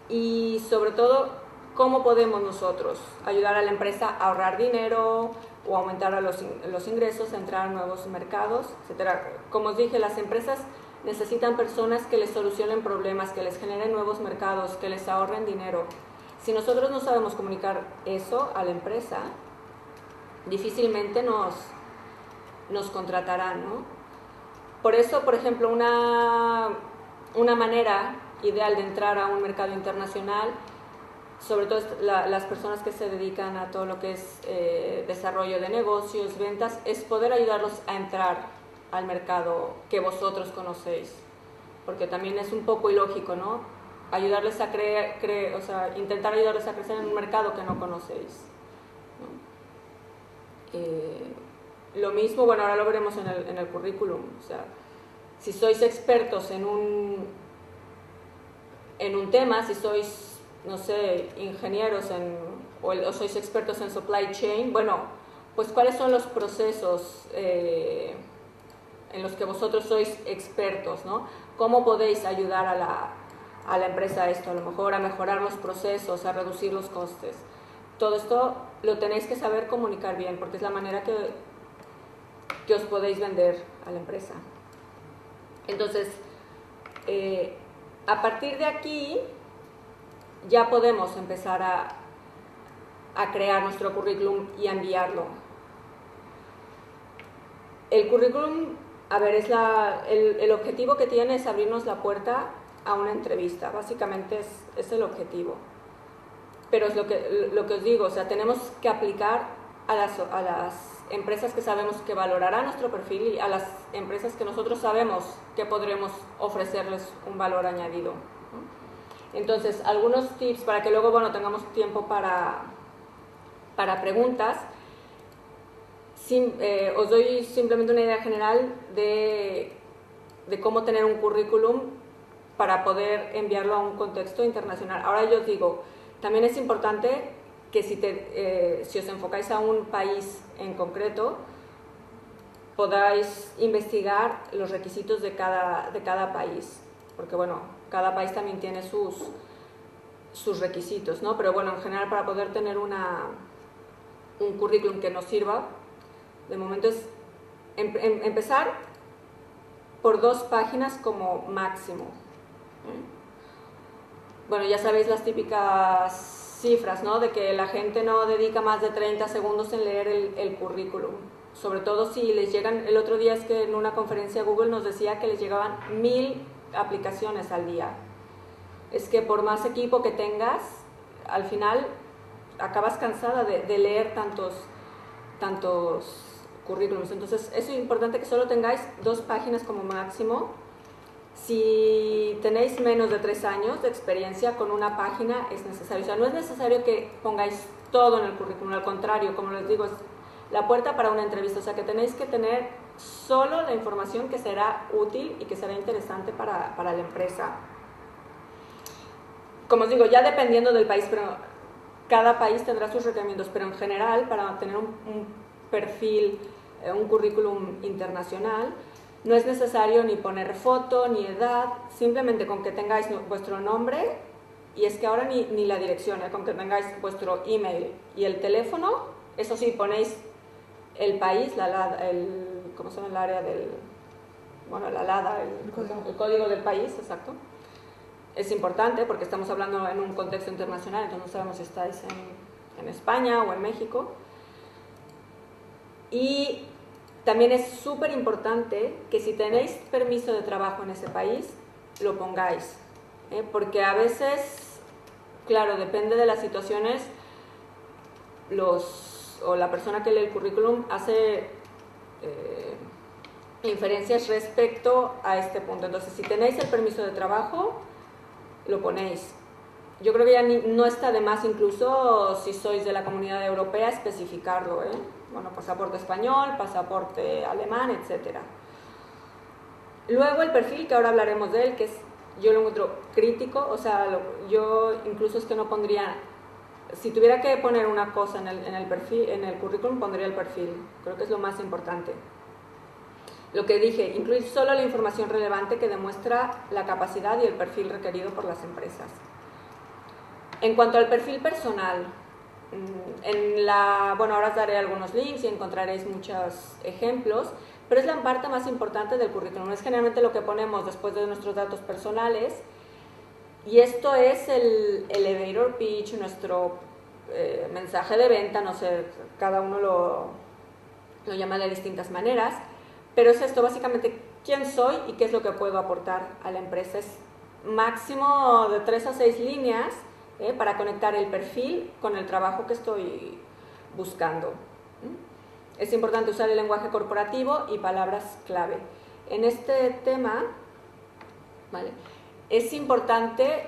Y sobre todo, ¿cómo podemos nosotros ayudar a la empresa a ahorrar dinero o aumentar los ingresos, entrar a nuevos mercados, etcétera? Como os dije, las empresas necesitan personas que les solucionen problemas, que les generen nuevos mercados, que les ahorren dinero. Si nosotros no sabemos comunicar eso a la empresa, difícilmente nos contratarán, ¿no? Por eso, por ejemplo, una manera ideal de entrar a un mercado internacional, sobre todo las personas que se dedican a todo lo que es desarrollo de negocios, ventas, es poder ayudarlos a entrar al mercado que vosotros conocéis, porque también es un poco ilógico, ¿no? Ayudarles a intentar ayudarles a crecer en un mercado que no conocéis, ¿no? Lo mismo, bueno, ahora lo veremos en el currículum, o sea, si sois expertos en un tema, si sois, no sé, ingenieros o sois expertos en supply chain, bueno, pues cuáles son los procesos en los que vosotros sois expertos, ¿no? ¿Cómo podéis ayudar a la empresa a esto? A lo mejor a mejorar los procesos, a reducir los costes. Todo esto lo tenéis que saber comunicar bien, porque es la manera que os podéis vender a la empresa. Entonces, a partir de aquí ya podemos empezar a crear nuestro currículum y a enviarlo. El currículum, a ver, el objetivo que tiene es abrirnos la puerta a una entrevista, básicamente es el objetivo. Pero es lo que os digo, o sea, tenemos que aplicar a las empresas que sabemos que valorarán nuestro perfil y a las empresas que nosotros sabemos que podremos ofrecerles un valor añadido, ¿no? Entonces, algunos tips para que luego, bueno, tengamos tiempo para preguntas. Os doy simplemente una idea general de cómo tener un currículum para poder enviarlo a un contexto internacional. Ahora yo os digo, también es importante que si os enfocáis a un país en concreto, podáis investigar los requisitos de cada país, porque bueno, cada país también tiene sus requisitos, ¿no? Pero bueno, en general, para poder tener un currículum que nos sirva, de momento es empezar por 2 páginas como máximo. Bueno, ya sabéis las típicas cifras, ¿no? De que la gente no dedica más de 30 segundos en leer el currículum. Sobre todo si les llegan, el otro día es que en una conferencia Google nos decía que les llegaban 1000 aplicaciones al día. Es que por más equipo que tengas, al final acabas cansada de leer tantos currículums. Entonces es importante que solo tengáis 2 páginas como máximo. Si tenéis menos de 3 años de experiencia, con una página es necesario. O sea, no es necesario que pongáis todo en el currículum, al contrario, como les digo, es la puerta para una entrevista. O sea, que tenéis que tener solo la información que será útil y que será interesante para la empresa. Como os digo, ya dependiendo del país, pero cada país tendrá sus requerimientos, pero en general, para tener un perfil, un currículum internacional, no es necesario ni poner foto, ni edad, simplemente con que tengáis vuestro nombre, y es que ahora ni la dirección, con que tengáis vuestro email y el teléfono, Eso sí, ponéis el país, ¿cómo se llama el área del, bueno, la LADA, el código del país, exacto. Es importante porque estamos hablando en un contexto internacional, entonces no sabemos si estáis en España o en México. Y también es súper importante que si tenéis permiso de trabajo en ese país, lo pongáis, porque a veces, claro, depende de las situaciones, o la persona que lee el currículum hace inferencias respecto a este punto. Entonces, si tenéis el permiso de trabajo, lo ponéis. Yo creo que ya no está de más, incluso si sois de la Comunidad Europea, especificarlo, Bueno, pasaporte español, pasaporte alemán, etc. Luego el perfil, que ahora hablaremos de él, que yo lo encuentro crítico, o sea, yo incluso es que no pondría, si tuviera que poner una cosa en el perfil, en el currículum, pondría el perfil. Creo que es lo más importante. Lo que dije, incluir solo la información relevante que demuestra la capacidad y el perfil requerido por las empresas. En cuanto al perfil personal, bueno, ahora os daré algunos links y encontraréis muchos ejemplos, pero es la parte más importante del currículum. Es generalmente lo que ponemos después de nuestros datos personales, y esto es el elevator pitch, nuestro mensaje de venta, no sé, cada uno lo llama de distintas maneras, pero es esto básicamente: quién soy y qué es lo que puedo aportar a la empresa. Es máximo de 3 a 6 líneas para conectar el perfil con el trabajo que estoy buscando. Es importante usar el lenguaje corporativo y palabras clave. En este tema, ¿vale?, es importante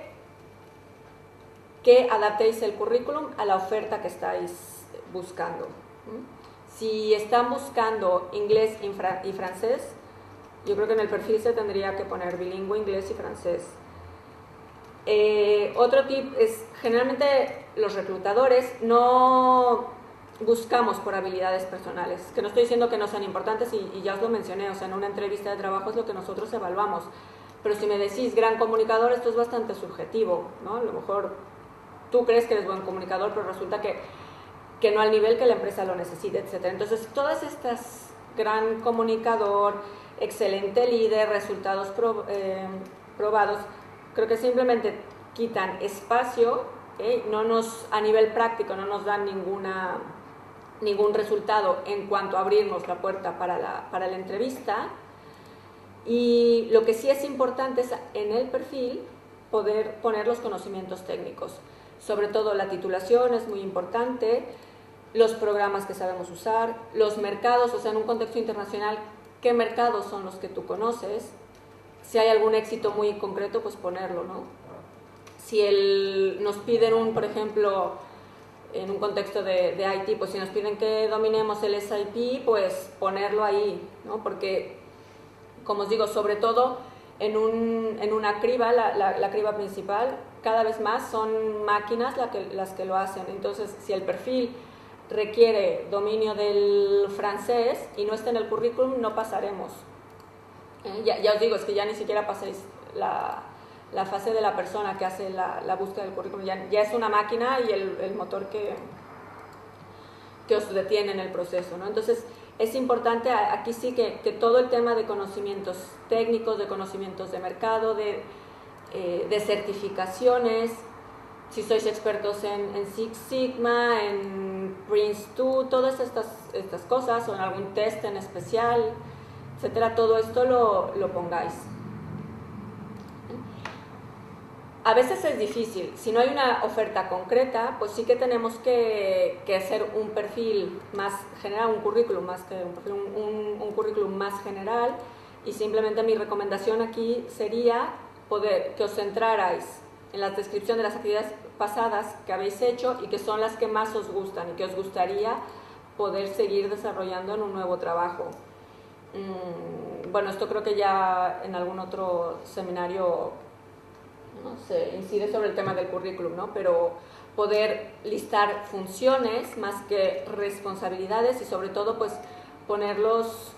que adaptéis el currículum a la oferta que estáis buscando. Si están buscando inglés y francés, yo creo que en el perfil se tendría que poner bilingüe, inglés y francés. Otro tip es, generalmente los reclutadores no buscamos por habilidades personales, que no estoy diciendo que no sean importantes, y ya os lo mencioné, o sea, en una entrevista de trabajo es lo que nosotros evaluamos, pero si me decís gran comunicador, esto es bastante subjetivo, ¿no? A lo mejor tú crees que eres buen comunicador, pero resulta que no al nivel que la empresa lo necesite, etc. Entonces, todas estas, gran comunicador, excelente líder, resultados probados, creo que simplemente quitan espacio, a nivel práctico no nos dan ningún resultado en cuanto a abrirnos la puerta para la entrevista. Y lo que sí es importante es en el perfil poder poner los conocimientos técnicos, sobre todo la titulación es muy importante, los programas que sabemos usar, los mercados, o sea, en un contexto internacional, qué mercados son los que tú conoces. Si hay algún éxito muy concreto, pues ponerlo, ¿no? Si nos piden por ejemplo, en un contexto de IT, pues si nos piden que dominemos el SIP, pues ponerlo ahí, ¿no? Porque, como os digo, sobre todo en una criba, la criba principal, cada vez más son máquinas las que lo hacen. Entonces, si el perfil requiere dominio del francés y no está en el currículum, no pasaremos. Ya os digo, es que ya ni siquiera pasáis la fase de la persona que hace la búsqueda del currículum, ya es una máquina y el motor que os detiene en el proceso, ¿no? Entonces, es importante aquí sí que todo el tema de conocimientos técnicos, de conocimientos de mercado, de certificaciones, si sois expertos en Six Sigma, en Prince2, todas estas cosas, o en algún test en especial, etcétera, todo esto lo pongáis. A veces es difícil, si no hay una oferta concreta, pues sí que tenemos que hacer un perfil más general, un currículum más que un perfil, un currículum más general, y simplemente mi recomendación aquí sería que os centrarais en la descripción de las actividades pasadas que habéis hecho y que son las que más os gustan y que os gustaría poder seguir desarrollando en un nuevo trabajo. Bueno, esto creo que ya en algún otro seminario, ¿no?, se incide sobre el tema del currículum, ¿no? Pero poder listar funciones más que responsabilidades y sobre todo pues ponerlos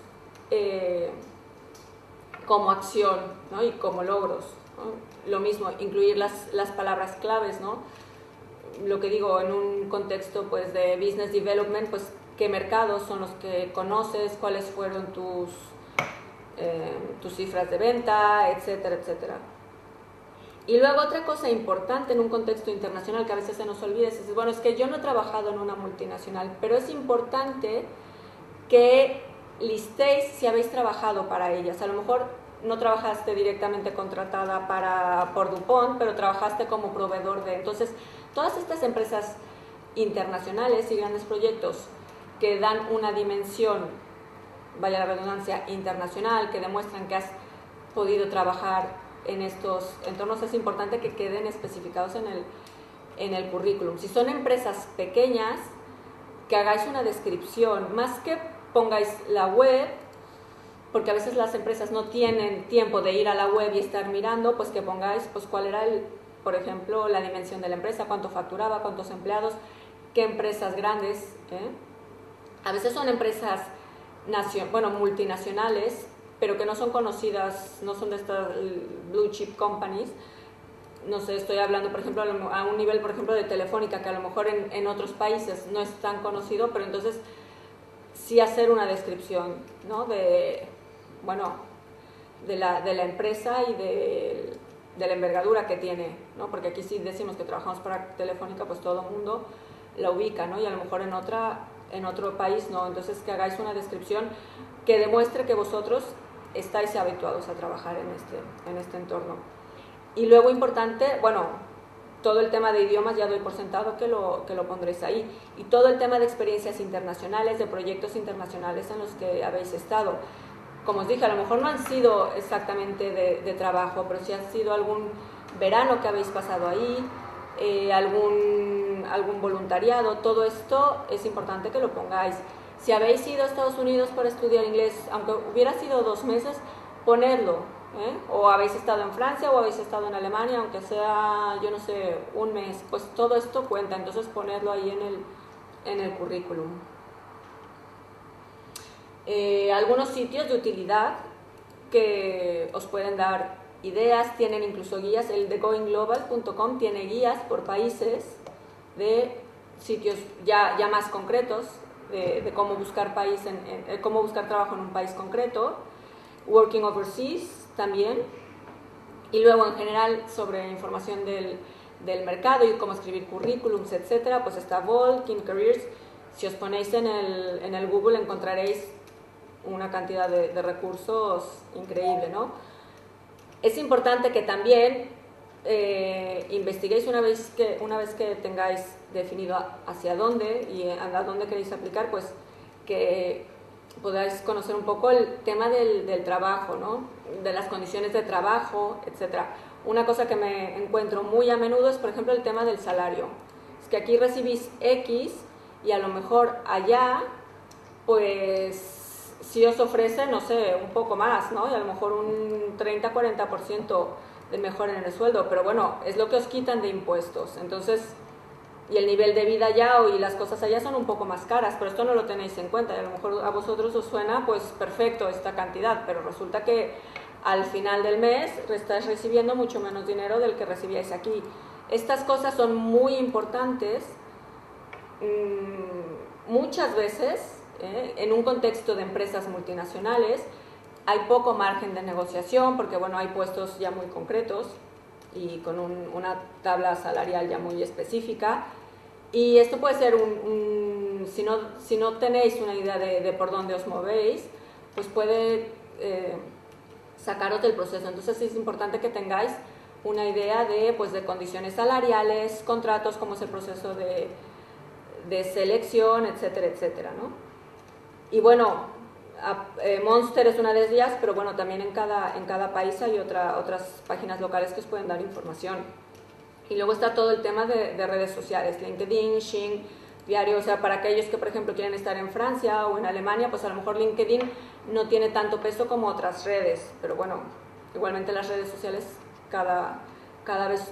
como acción, ¿no?, y como logros, ¿no? Lo mismo, incluir las palabras claves, ¿no? lo que digo, en un contexto pues de business development, pues qué mercados son los que conoces, cuáles fueron tus cifras de venta, etcétera, etcétera. Y luego otra cosa importante en un contexto internacional que a veces se nos olvida es, bueno, es que yo no he trabajado en una multinacional, pero es importante que listéis si habéis trabajado para ellas. A lo mejor no trabajaste directamente contratada por DuPont, pero trabajaste como proveedor de... Entonces, todas estas empresas internacionales y grandes proyectos que dan una dimensión, vaya la redundancia, internacional, que demuestran que has podido trabajar en estos entornos, es importante que queden especificados en el currículum. Si son empresas pequeñas, que hagáis una descripción, más que pongáis la web, porque a veces las empresas no tienen tiempo de ir a la web y estar mirando, pues que pongáis pues cuál era, por ejemplo, la dimensión de la empresa, cuánto facturaba, cuántos empleados, qué empresas grandes. A veces son empresas multinacionales, pero que no son conocidas, no son de estas blue chip companies. No sé, estoy hablando, por ejemplo, a un nivel, por ejemplo, de Telefónica, que a lo mejor en otros países no es tan conocido, pero entonces sí hacer una descripción, ¿no? de la empresa y de la envergadura que tiene, ¿no? Porque aquí sí decimos que trabajamos para Telefónica, pues todo el mundo la ubica, ¿no? Y a lo mejor en otro país no. Entonces que hagáis una descripción que demuestre que vosotros estáis habituados a trabajar en este entorno. Y luego importante, bueno, todo el tema de idiomas ya doy por sentado que lo pondréis ahí, y todo el tema de experiencias internacionales, de proyectos internacionales en los que habéis estado. Como os dije, a lo mejor no han sido exactamente de trabajo, pero sí ha sido algún verano que habéis pasado ahí, algún voluntariado. Todo esto es importante que lo pongáis. Si habéis ido a Estados Unidos para estudiar inglés, aunque hubiera sido 2 meses, ponedlo, o habéis estado en Francia o habéis estado en Alemania, aunque sea, yo no sé, 1 mes, pues todo esto cuenta, entonces ponedlo ahí en el currículum. Algunos sitios de utilidad que os pueden dar ideas, tienen incluso guías. El de goingglobal.com tiene guías por países de sitios ya más concretos, de cómo buscar cómo buscar trabajo en un país concreto. Working Overseas también, y luego en general sobre información del mercado y cómo escribir currículums, etcétera, pues está Volk, In Careers. Si os ponéis en el Google encontraréis una cantidad de recursos increíble, ¿no? Es importante que también investiguéis una vez que tengáis definido hacia dónde y a dónde queréis aplicar, pues que podáis conocer un poco el tema del trabajo, ¿no? De las condiciones de trabajo, etc. Una cosa que me encuentro muy a menudo es, por ejemplo, el tema del salario. Es que aquí recibís X y a lo mejor allá, pues, si os ofrece, no sé, un poco más, ¿no? Y a lo mejor un 30-40% de mejora en el sueldo, pero bueno, es lo que os quitan de impuestos. Entonces, y el nivel de vida allá y las cosas allá son un poco más caras, pero esto no lo tenéis en cuenta, y a lo mejor a vosotros os suena pues perfecto esta cantidad, pero resulta que al final del mes estáis recibiendo mucho menos dinero del que recibíais aquí. Estas cosas son muy importantes. Muchas veces, en un contexto de empresas multinacionales, hay poco margen de negociación, porque bueno, hay puestos ya muy concretos y con una tabla salarial ya muy específica. Y esto puede ser si no tenéis una idea de por dónde os movéis, pues puede sacaros del proceso. Entonces es importante que tengáis una idea de condiciones salariales, contratos, cómo es el proceso de selección, etcétera, etcétera, ¿no? Y bueno, Monster es una de ellas, pero bueno, también en cada país hay otras páginas locales que os pueden dar información. Y luego está todo el tema de redes sociales, LinkedIn, Xing, Diario, o sea, para aquellos que, por ejemplo, quieren estar en Francia o en Alemania, pues a lo mejor LinkedIn no tiene tanto peso como otras redes, pero bueno, igualmente las redes sociales cada vez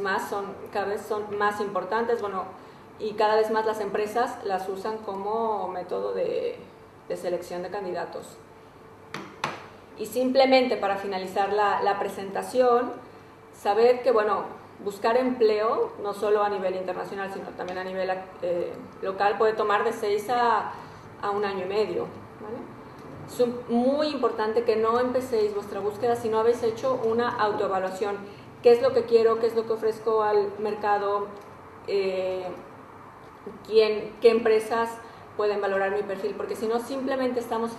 son más importantes, bueno, y cada vez más las empresas las usan como método de selección de candidatos. Y simplemente para finalizar la presentación, saber que, bueno, buscar empleo, no solo a nivel internacional, sino también a nivel local, puede tomar de 6 a 1 año y medio, ¿vale? Es muy importante que no empecéis vuestra búsqueda si no habéis hecho una autoevaluación. ¿Qué es lo que quiero? ¿Qué es lo que ofrezco al mercado? ¿Qué empresas pueden valorar mi perfil? Porque si no, simplemente estamos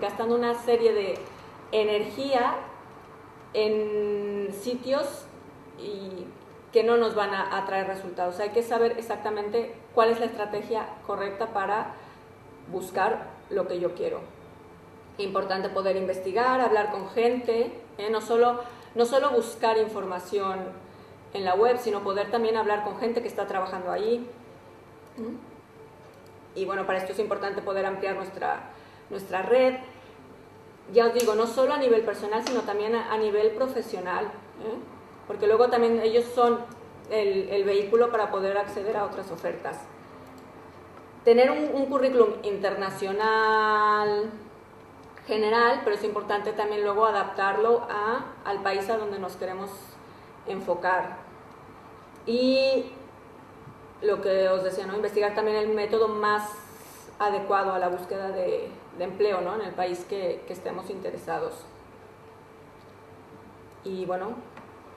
gastando una serie de energía en sitios y que no nos van a traer resultados. Hay que saber exactamente cuál es la estrategia correcta para buscar lo que yo quiero. Importante poder investigar, hablar con gente, no solo buscar información en la web, sino poder también hablar con gente que está trabajando ahí. Y bueno, para esto es importante poder ampliar nuestra red. Ya os digo, no solo a nivel personal, sino también a nivel profesional, porque luego también ellos son el vehículo para poder acceder a otras ofertas. Tener un currículum internacional general, pero es importante también luego adaptarlo al país a donde nos queremos enfocar. Y lo que os decía, ¿no? Investigar también el método más adecuado a la búsqueda de empleo, ¿no? En el país que estemos interesados. Y bueno,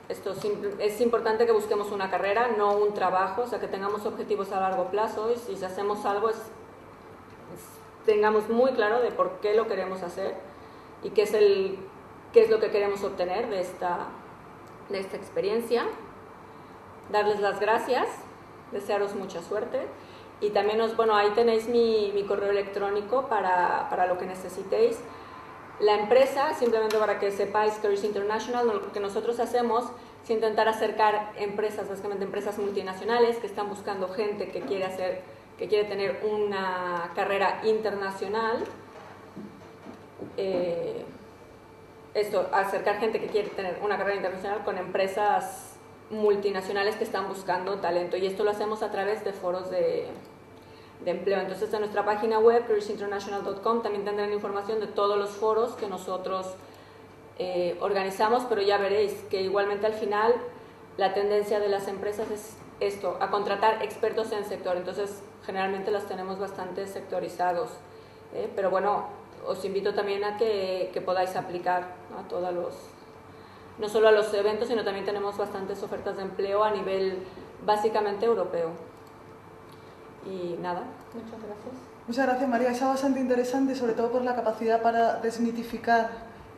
es importante que busquemos una carrera, no un trabajo, o sea, que tengamos objetivos a largo plazo, y si hacemos algo tengamos muy claro de por qué lo queremos hacer y qué es lo que queremos obtener de esta experiencia. Darles las gracias, desearos mucha suerte, y también ahí tenéis mi correo electrónico para lo que necesitéis. La empresa, simplemente para que sepáis, Careers International, lo que nosotros hacemos es intentar acercar empresas, básicamente empresas multinacionales que están buscando gente que quiere tener una carrera internacional. Acercar gente que quiere tener una carrera internacional con empresas multinacionales que están buscando talento, y esto lo hacemos a través de foros de empleo. Entonces, en nuestra página web, careersinternational.com, también tendrán información de todos los foros que nosotros organizamos, pero ya veréis que igualmente al final la tendencia de las empresas es esto, a contratar expertos en el sector. Entonces, generalmente los tenemos bastante sectorizados, pero bueno, os invito también a que podáis aplicar, ¿no? A todos no solo a los eventos, sino también tenemos bastantes ofertas de empleo a nivel básicamente europeo. Y nada, muchas gracias. Muchas gracias, María. Es bastante interesante, sobre todo por la capacidad para desmitificar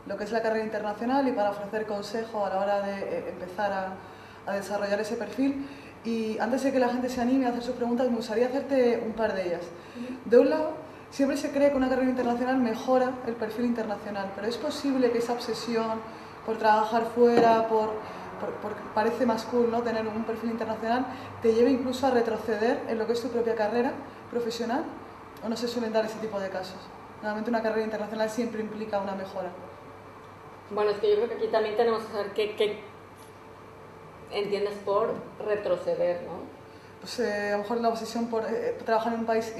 lo que es la carrera internacional y para ofrecer consejo a la hora de empezar a desarrollar ese perfil. Y antes de que la gente se anime a hacer sus preguntas, me gustaría hacerte un par de ellas. De un lado, siempre se cree que una carrera internacional mejora el perfil internacional, pero es posible que esa obsesión por trabajar fuera, porque parece más cool, ¿no?, tener un perfil internacional, te lleve incluso a retroceder en lo que es tu propia carrera profesional, o no se suelen dar ese tipo de casos. Normalmente una carrera internacional siempre implica una mejora. Bueno, es que yo creo que aquí también tenemos que saber qué entiendes por retroceder, ¿no? Pues a lo mejor la obsesión por trabajar en un país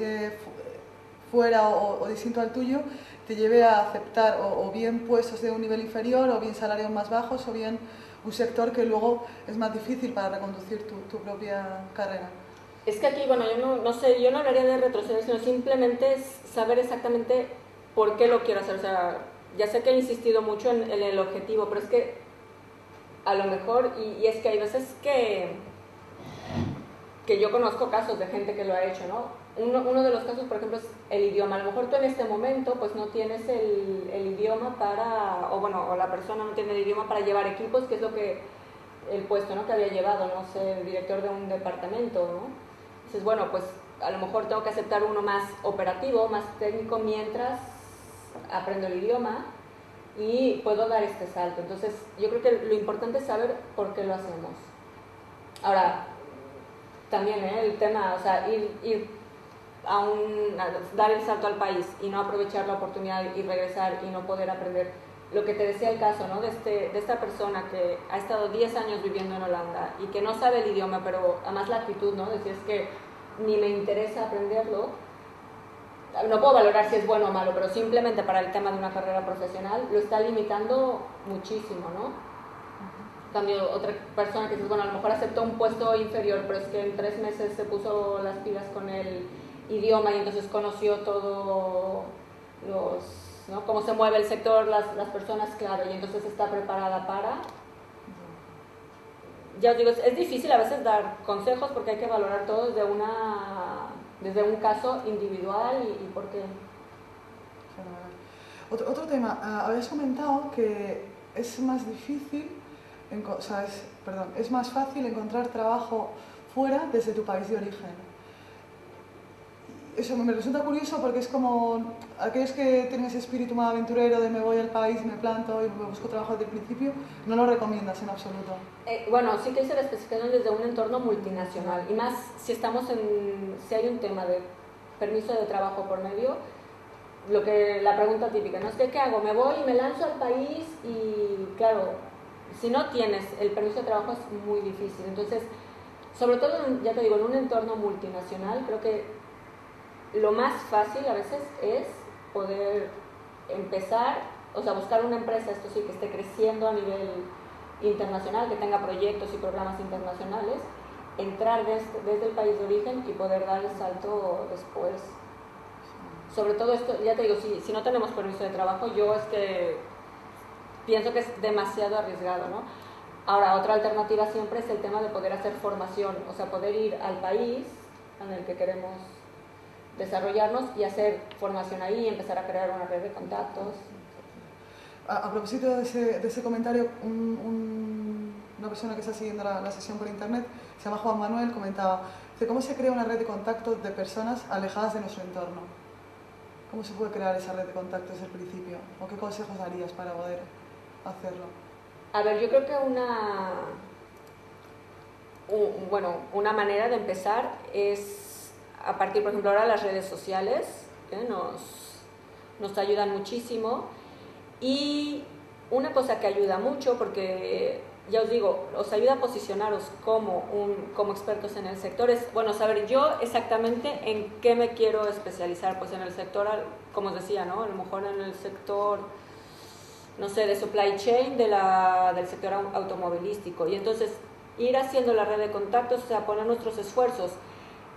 fuera o distinto al tuyo te lleve a aceptar o bien puestos de un nivel inferior, o bien salarios más bajos, o bien un sector que luego es más difícil para reconducir tu propia carrera. Es que aquí, bueno, yo no hablaría de retroceder, sino simplemente es saber exactamente por qué lo quiero hacer. O sea, ya sé que he insistido mucho en el objetivo, pero es que a lo mejor, y es que hay veces que yo conozco casos de gente que lo ha hecho, ¿no? Uno de los casos, por ejemplo, es el idioma. A lo mejor tú en este momento pues no tienes el idioma o la persona no tiene el idioma para llevar equipos, que es lo que el puesto, ¿no?, que había llevado, no sé, el director de un departamento, ¿no? Entonces, bueno, pues a lo mejor tengo que aceptar uno más operativo, más técnico, mientras aprendo el idioma y puedo dar este salto. Entonces, yo creo que lo importante es saber por qué lo hacemos. Ahora, también el tema, o sea, ir dar el salto al país y no aprovechar la oportunidad y regresar y no poder aprender. Lo que te decía el caso, ¿no?, de esta persona que ha estado 10 años viviendo en Holanda y que no sabe el idioma, pero además la actitud, ¿no?, decir, es que ni me interesa aprenderlo. No puedo valorar si es bueno o malo, pero simplemente para el tema de una carrera profesional lo está limitando muchísimo, ¿no? En cambio, otra persona que dice, bueno, a lo mejor aceptó un puesto inferior, pero es que en 3 meses se puso las pilas con el idioma y entonces conoció todo ¿no? Cómo se mueve el sector, las personas, claro, y entonces está preparada para... Ya os digo, es difícil a veces dar consejos porque hay que valorar todo desde un caso individual y por qué. Otro tema, habéis comentado que es más difícil, es más fácil encontrar trabajo fuera desde tu país de origen. Eso me resulta curioso porque es como aquellos que tienen ese espíritu más aventurero de me voy al país, me planto y me busco trabajo desde el principio, no lo recomiendas en absoluto. Bueno, sí que hice la especificación desde un entorno multinacional y más si hay un tema de permiso de trabajo por medio, la pregunta típica, ¿no? Es que ¿qué hago? Me voy y me lanzo al país y claro, si no tienes el permiso de trabajo es muy difícil. Entonces, sobre todo, ya te digo, en un entorno multinacional, creo que lo más fácil a veces es poder empezar, o sea, buscar una empresa, esto sí, que esté creciendo a nivel internacional, que tenga proyectos y programas internacionales, entrar desde el país de origen y poder dar el salto después. Sobre todo esto, ya te digo, si no tenemos permiso de trabajo, yo es que pienso que es demasiado arriesgado, ¿no? Ahora, otra alternativa siempre es el tema de poder hacer formación, o sea, poder ir al país en el que queremos desarrollarnos y hacer formación ahí y empezar a crear una red de contactos. A propósito de ese comentario, una persona que está siguiendo la sesión por internet, se llama Juan Manuel, comentaba, ¿cómo se crea una red de contactos de personas alejadas de nuestro entorno? ¿Cómo se puede crear esa red de contactos desde el principio? ¿O qué consejos darías para poder hacerlo? A ver, yo creo que una manera de empezar es a partir, por ejemplo, ahora las redes sociales nos ayudan muchísimo y una cosa que ayuda mucho, porque ya os digo, os ayuda a posicionaros como expertos en el sector, es, bueno, saber yo exactamente en qué me quiero especializar, pues en el sector, como os decía, ¿no? A lo mejor en el sector, no sé, de supply chain del sector automovilístico, y entonces ir haciendo la red de contactos, o sea, poner nuestros esfuerzos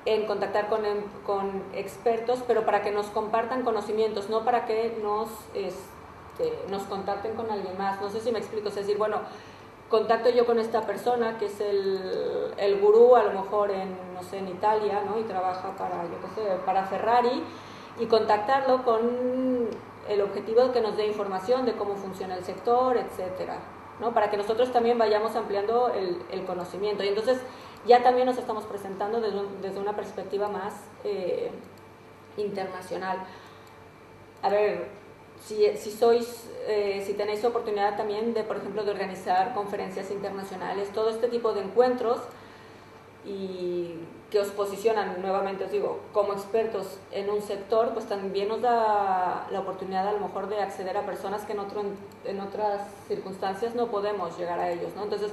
en contactar con expertos, pero para que nos compartan conocimientos, no para que nos contacten con alguien más. No sé si me explico, es decir, bueno, contacto yo con esta persona que es el gurú, a lo mejor en Italia, ¿no? Y trabaja para Ferrari, y contactarlo con el objetivo de que nos dé información de cómo funciona el sector, etcétera, ¿no? Para que nosotros también vayamos ampliando el conocimiento. Y entonces ya también nos estamos presentando desde una perspectiva más internacional. A ver, si tenéis oportunidad también de, por ejemplo, de organizar conferencias internacionales, todo este tipo de encuentros y que os posicionan, nuevamente os digo, como expertos en un sector, pues también nos da la oportunidad a lo mejor de acceder a personas que en otras circunstancias no podemos llegar a ellos, ¿no? Entonces,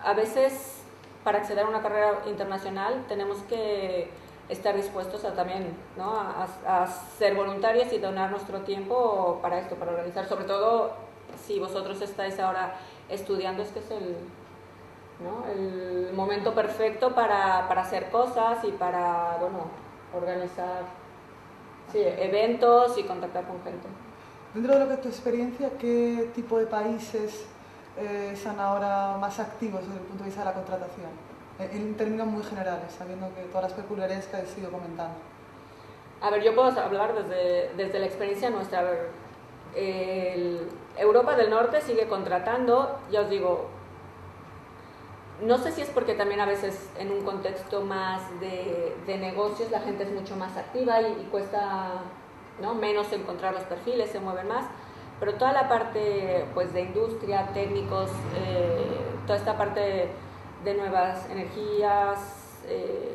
a veces para acceder a una carrera internacional tenemos que estar dispuestos a también, ¿no? a ser voluntarios y donar nuestro tiempo para esto, para organizar, sobre todo si vosotros estáis ahora estudiando, es que es el momento perfecto para hacer cosas y para, bueno, organizar eventos y contactar con gente. Dentro de lo que es tu experiencia, ¿qué tipo de países son ahora más activos desde el punto de vista de la contratación? En términos muy generales, sabiendo que todas las peculiaridades que has ido comentando. A ver, yo puedo hablar desde la experiencia nuestra. A ver, Europa del Norte sigue contratando, ya os digo, no sé si es porque también a veces en un contexto más de negocios la gente es mucho más activa y cuesta, ¿no?, menos encontrar los perfiles, se mueven más, pero toda la parte, pues, de industria, técnicos, toda esta parte de nuevas energías,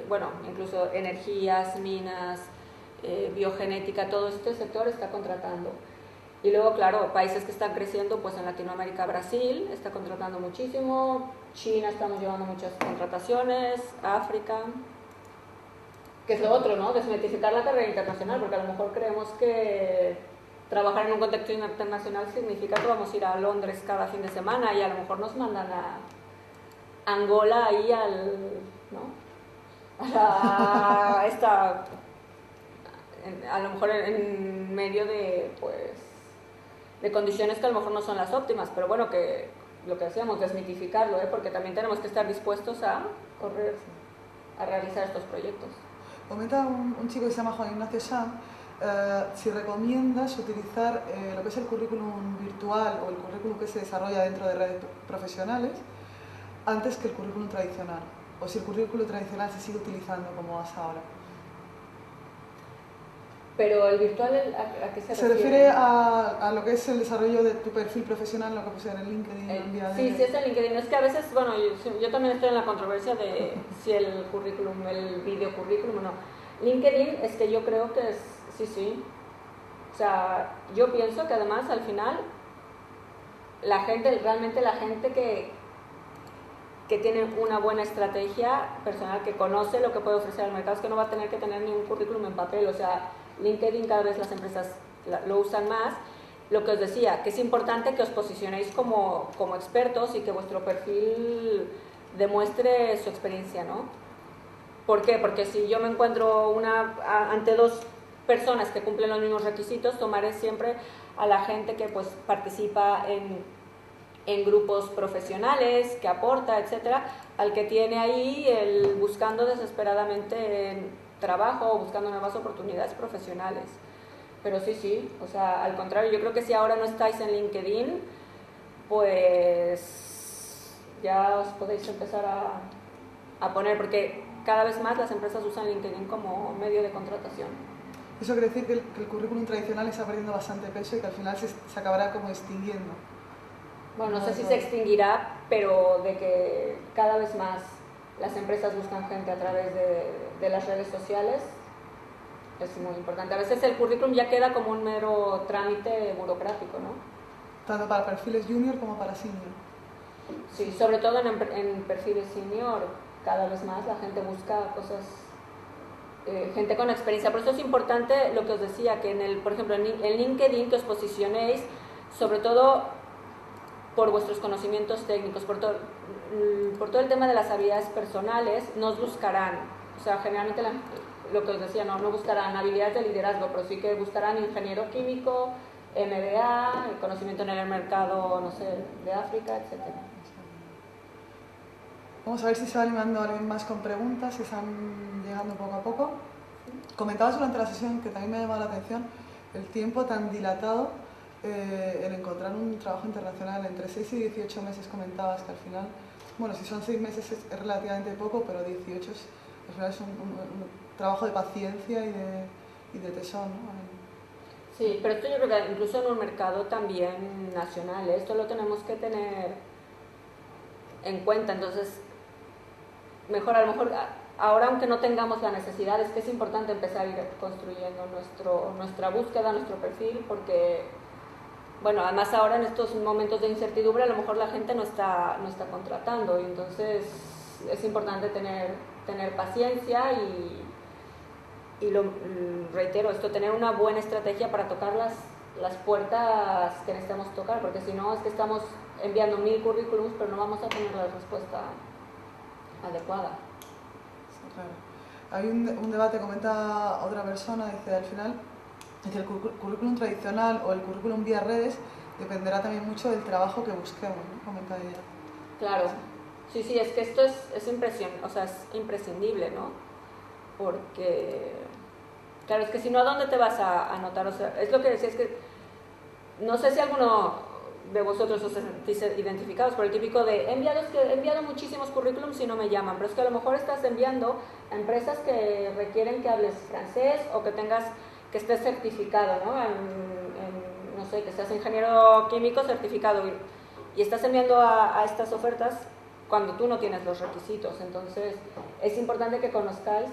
bueno, incluso energías, minas, biogenética, todo este sector está contratando. Y luego, claro, países que están creciendo, pues en Latinoamérica, Brasil está contratando muchísimo, China estamos llevando muchas contrataciones, África, que es lo otro, ¿no? Desmitificar la carrera internacional, porque a lo mejor creemos que trabajar en un contexto internacional significa que vamos a ir a Londres cada fin de semana y a lo mejor nos mandan a Angola ahí a lo mejor en medio de, pues, de condiciones que a lo mejor no son las óptimas, pero bueno, que lo que hacíamos, desmitificarlo, porque también tenemos que estar dispuestos a realizar estos proyectos. Comenta un chico que se llama Juan Ignacio Sanz si recomiendas utilizar lo que es el currículum virtual o el currículum que se desarrolla dentro de redes profesionales antes que el currículum tradicional, o si el currículum tradicional se sigue utilizando como hasta ahora. Pero el virtual, ¿a qué se refiere? Se refiere a lo que es el desarrollo de tu perfil profesional, lo que puse en el LinkedIn. Sí, es en LinkedIn. Es que a veces, bueno, yo también estoy en la controversia de si el currículum, el video currículum o no. LinkedIn es que yo creo que es, sí. O sea, yo pienso que además al final realmente la gente que tiene una buena estrategia personal, que conoce lo que puede ofrecer al mercado, es que no va a tener que tener ni un currículum en papel. O sea, LinkedIn cada vez las empresas lo usan más. Lo que os decía, que es importante que os posicionéis como expertos y que vuestro perfil demuestre su experiencia, ¿no? ¿Por qué? Porque si yo me encuentro ante dos personas que cumplen los mismos requisitos, tomaré siempre a la gente que pues participa en grupos profesionales, que aporta, etcétera, al que tiene ahí buscando desesperadamente trabajo o buscando nuevas oportunidades profesionales. Pero sí, o sea, al contrario, yo creo que si ahora no estáis en LinkedIn, pues ya os podéis empezar a poner, porque cada vez más las empresas usan LinkedIn como medio de contratación. Eso quiere decir que el currículum tradicional está perdiendo bastante peso y que al final se acabará como extinguiendo. Bueno, no sé si se extinguirá, pero de que cada vez más las empresas buscan gente a través de las redes sociales, es muy importante. A veces el currículum ya queda como un mero trámite burocrático, ¿no? Tanto para perfiles junior como para senior. Sí, sobre todo en perfiles senior, cada vez más la gente busca cosas, gente con experiencia. Por eso es importante lo que os decía, que por ejemplo, en LinkedIn que os posicionéis, sobre todo por vuestros conocimientos técnicos, por todo el tema de las habilidades personales, nos buscarán. O sea, generalmente lo que os decía, no buscarán habilidades de liderazgo, pero sí que buscarán ingeniero químico, MBA, conocimiento en el mercado, no sé, de África, etc. Vamos a ver si se va animando alguien más con preguntas, que están llegando poco a poco. Comentabas durante la sesión, que también me ha llamado la atención, el tiempo tan dilatado en encontrar un trabajo internacional. Entre 6 y 18 meses comentabas que al final, bueno, si son 6 meses es relativamente poco, pero 18 al final es un trabajo de paciencia y de tesón, ¿no? Sí, pero esto yo creo que incluso en un mercado también nacional, esto lo tenemos que tener en cuenta. Entonces, mejor a lo mejor ahora, aunque no tengamos la necesidad, es que es importante empezar a ir construyendo nuestra búsqueda, nuestro perfil, porque bueno, además ahora en estos momentos de incertidumbre a lo mejor la gente no está contratando, y entonces es importante tener paciencia y reitero esto, tener una buena estrategia para tocar las puertas que necesitamos tocar, porque si no es que estamos enviando 1000 currículums pero no vamos a tener la respuesta adecuada. Claro. Hay un debate, comenta otra persona, dice al final que el currículum tradicional o el currículum vía redes dependerá también mucho del trabajo que busquemos, ¿no? Comenta ella. Claro, sí, es que esto es imprescindible, ¿no? Porque, claro, es que si no, ¿a dónde te vas a anotar? O sea, es lo que decía, es que no sé si alguno de vosotros os sentís identificados por el típico de he enviado muchísimos currículums y no me llaman, pero es que a lo mejor estás enviando a empresas que requieren que hables francés o que estés certificado, ¿no? No sé, que seas ingeniero químico certificado y estás enviando a estas ofertas cuando tú no tienes los requisitos. Entonces es importante que conozcáis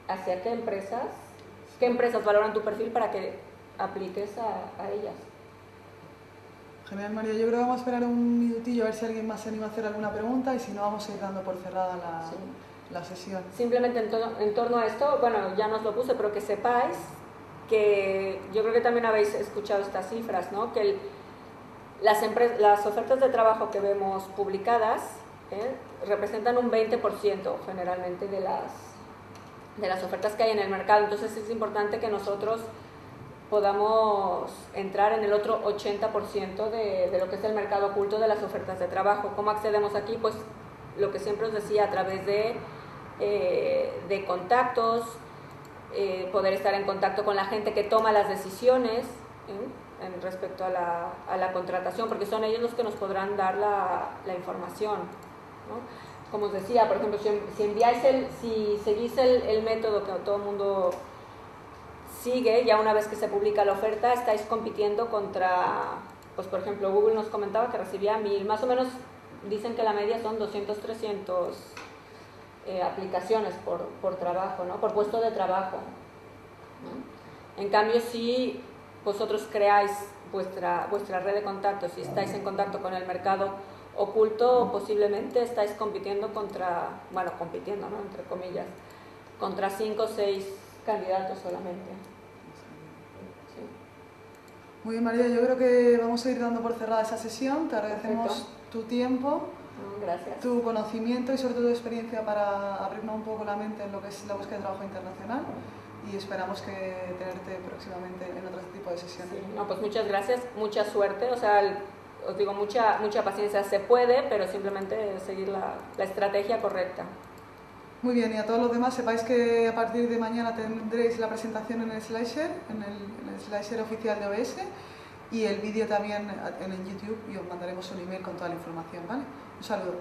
hacia qué empresas valoran tu perfil para que apliques a ellas. Genial, María. Yo creo que vamos a esperar un minutillo a ver si alguien más se anima a hacer alguna pregunta y si no vamos a ir dando por cerrada la sesión. Simplemente en torno a esto, bueno, ya nos lo puse, pero que sepáis que yo creo que también habéis escuchado estas cifras, ¿no? Que las ofertas de trabajo que vemos publicadas representan un 20% generalmente de las ofertas que hay en el mercado. Entonces es importante que nosotros podamos entrar en el otro 80% de lo que es el mercado oculto de las ofertas de trabajo. ¿Cómo accedemos aquí? Pues lo que siempre os decía, a través de contactos, poder estar en contacto con la gente que toma las decisiones en respecto a la contratación, porque son ellos los que nos podrán dar la información, ¿no? Como os decía, por ejemplo, si seguís el método que todo el mundo sigue, ya una vez que se publica la oferta, estáis compitiendo contra, pues por ejemplo, Google nos comentaba que recibía 1000, más o menos dicen que la media son 200, 300 aplicaciones por trabajo, ¿no? Por puesto de trabajo, ¿no? En cambio, si vosotros creáis vuestra red de contactos y estáis en contacto con el mercado oculto, posiblemente estáis compitiendo compitiendo, ¿no? Entre comillas, contra 5 o 6 candidatos solamente. Sí. Muy bien, María, yo creo que vamos a ir dando por cerrada esa sesión. Te agradecemos Perfecto. tu tiempo, Gracias. tu conocimiento y sobre todo tu experiencia para abrirnos un poco la mente en lo que es la búsqueda de trabajo internacional, y esperamos que tenerte próximamente en otro tipo de sesiones. Sí, no, pues muchas gracias, mucha suerte, o sea, os digo, mucha paciencia, se puede, pero simplemente seguir la estrategia correcta. Muy bien, y a todos los demás sepáis que a partir de mañana tendréis la presentación en el SlideShare, en el SlideShare oficial de OBS, y el vídeo también en el YouTube, y os mandaremos un email con toda la información, ¿vale? Un saludo.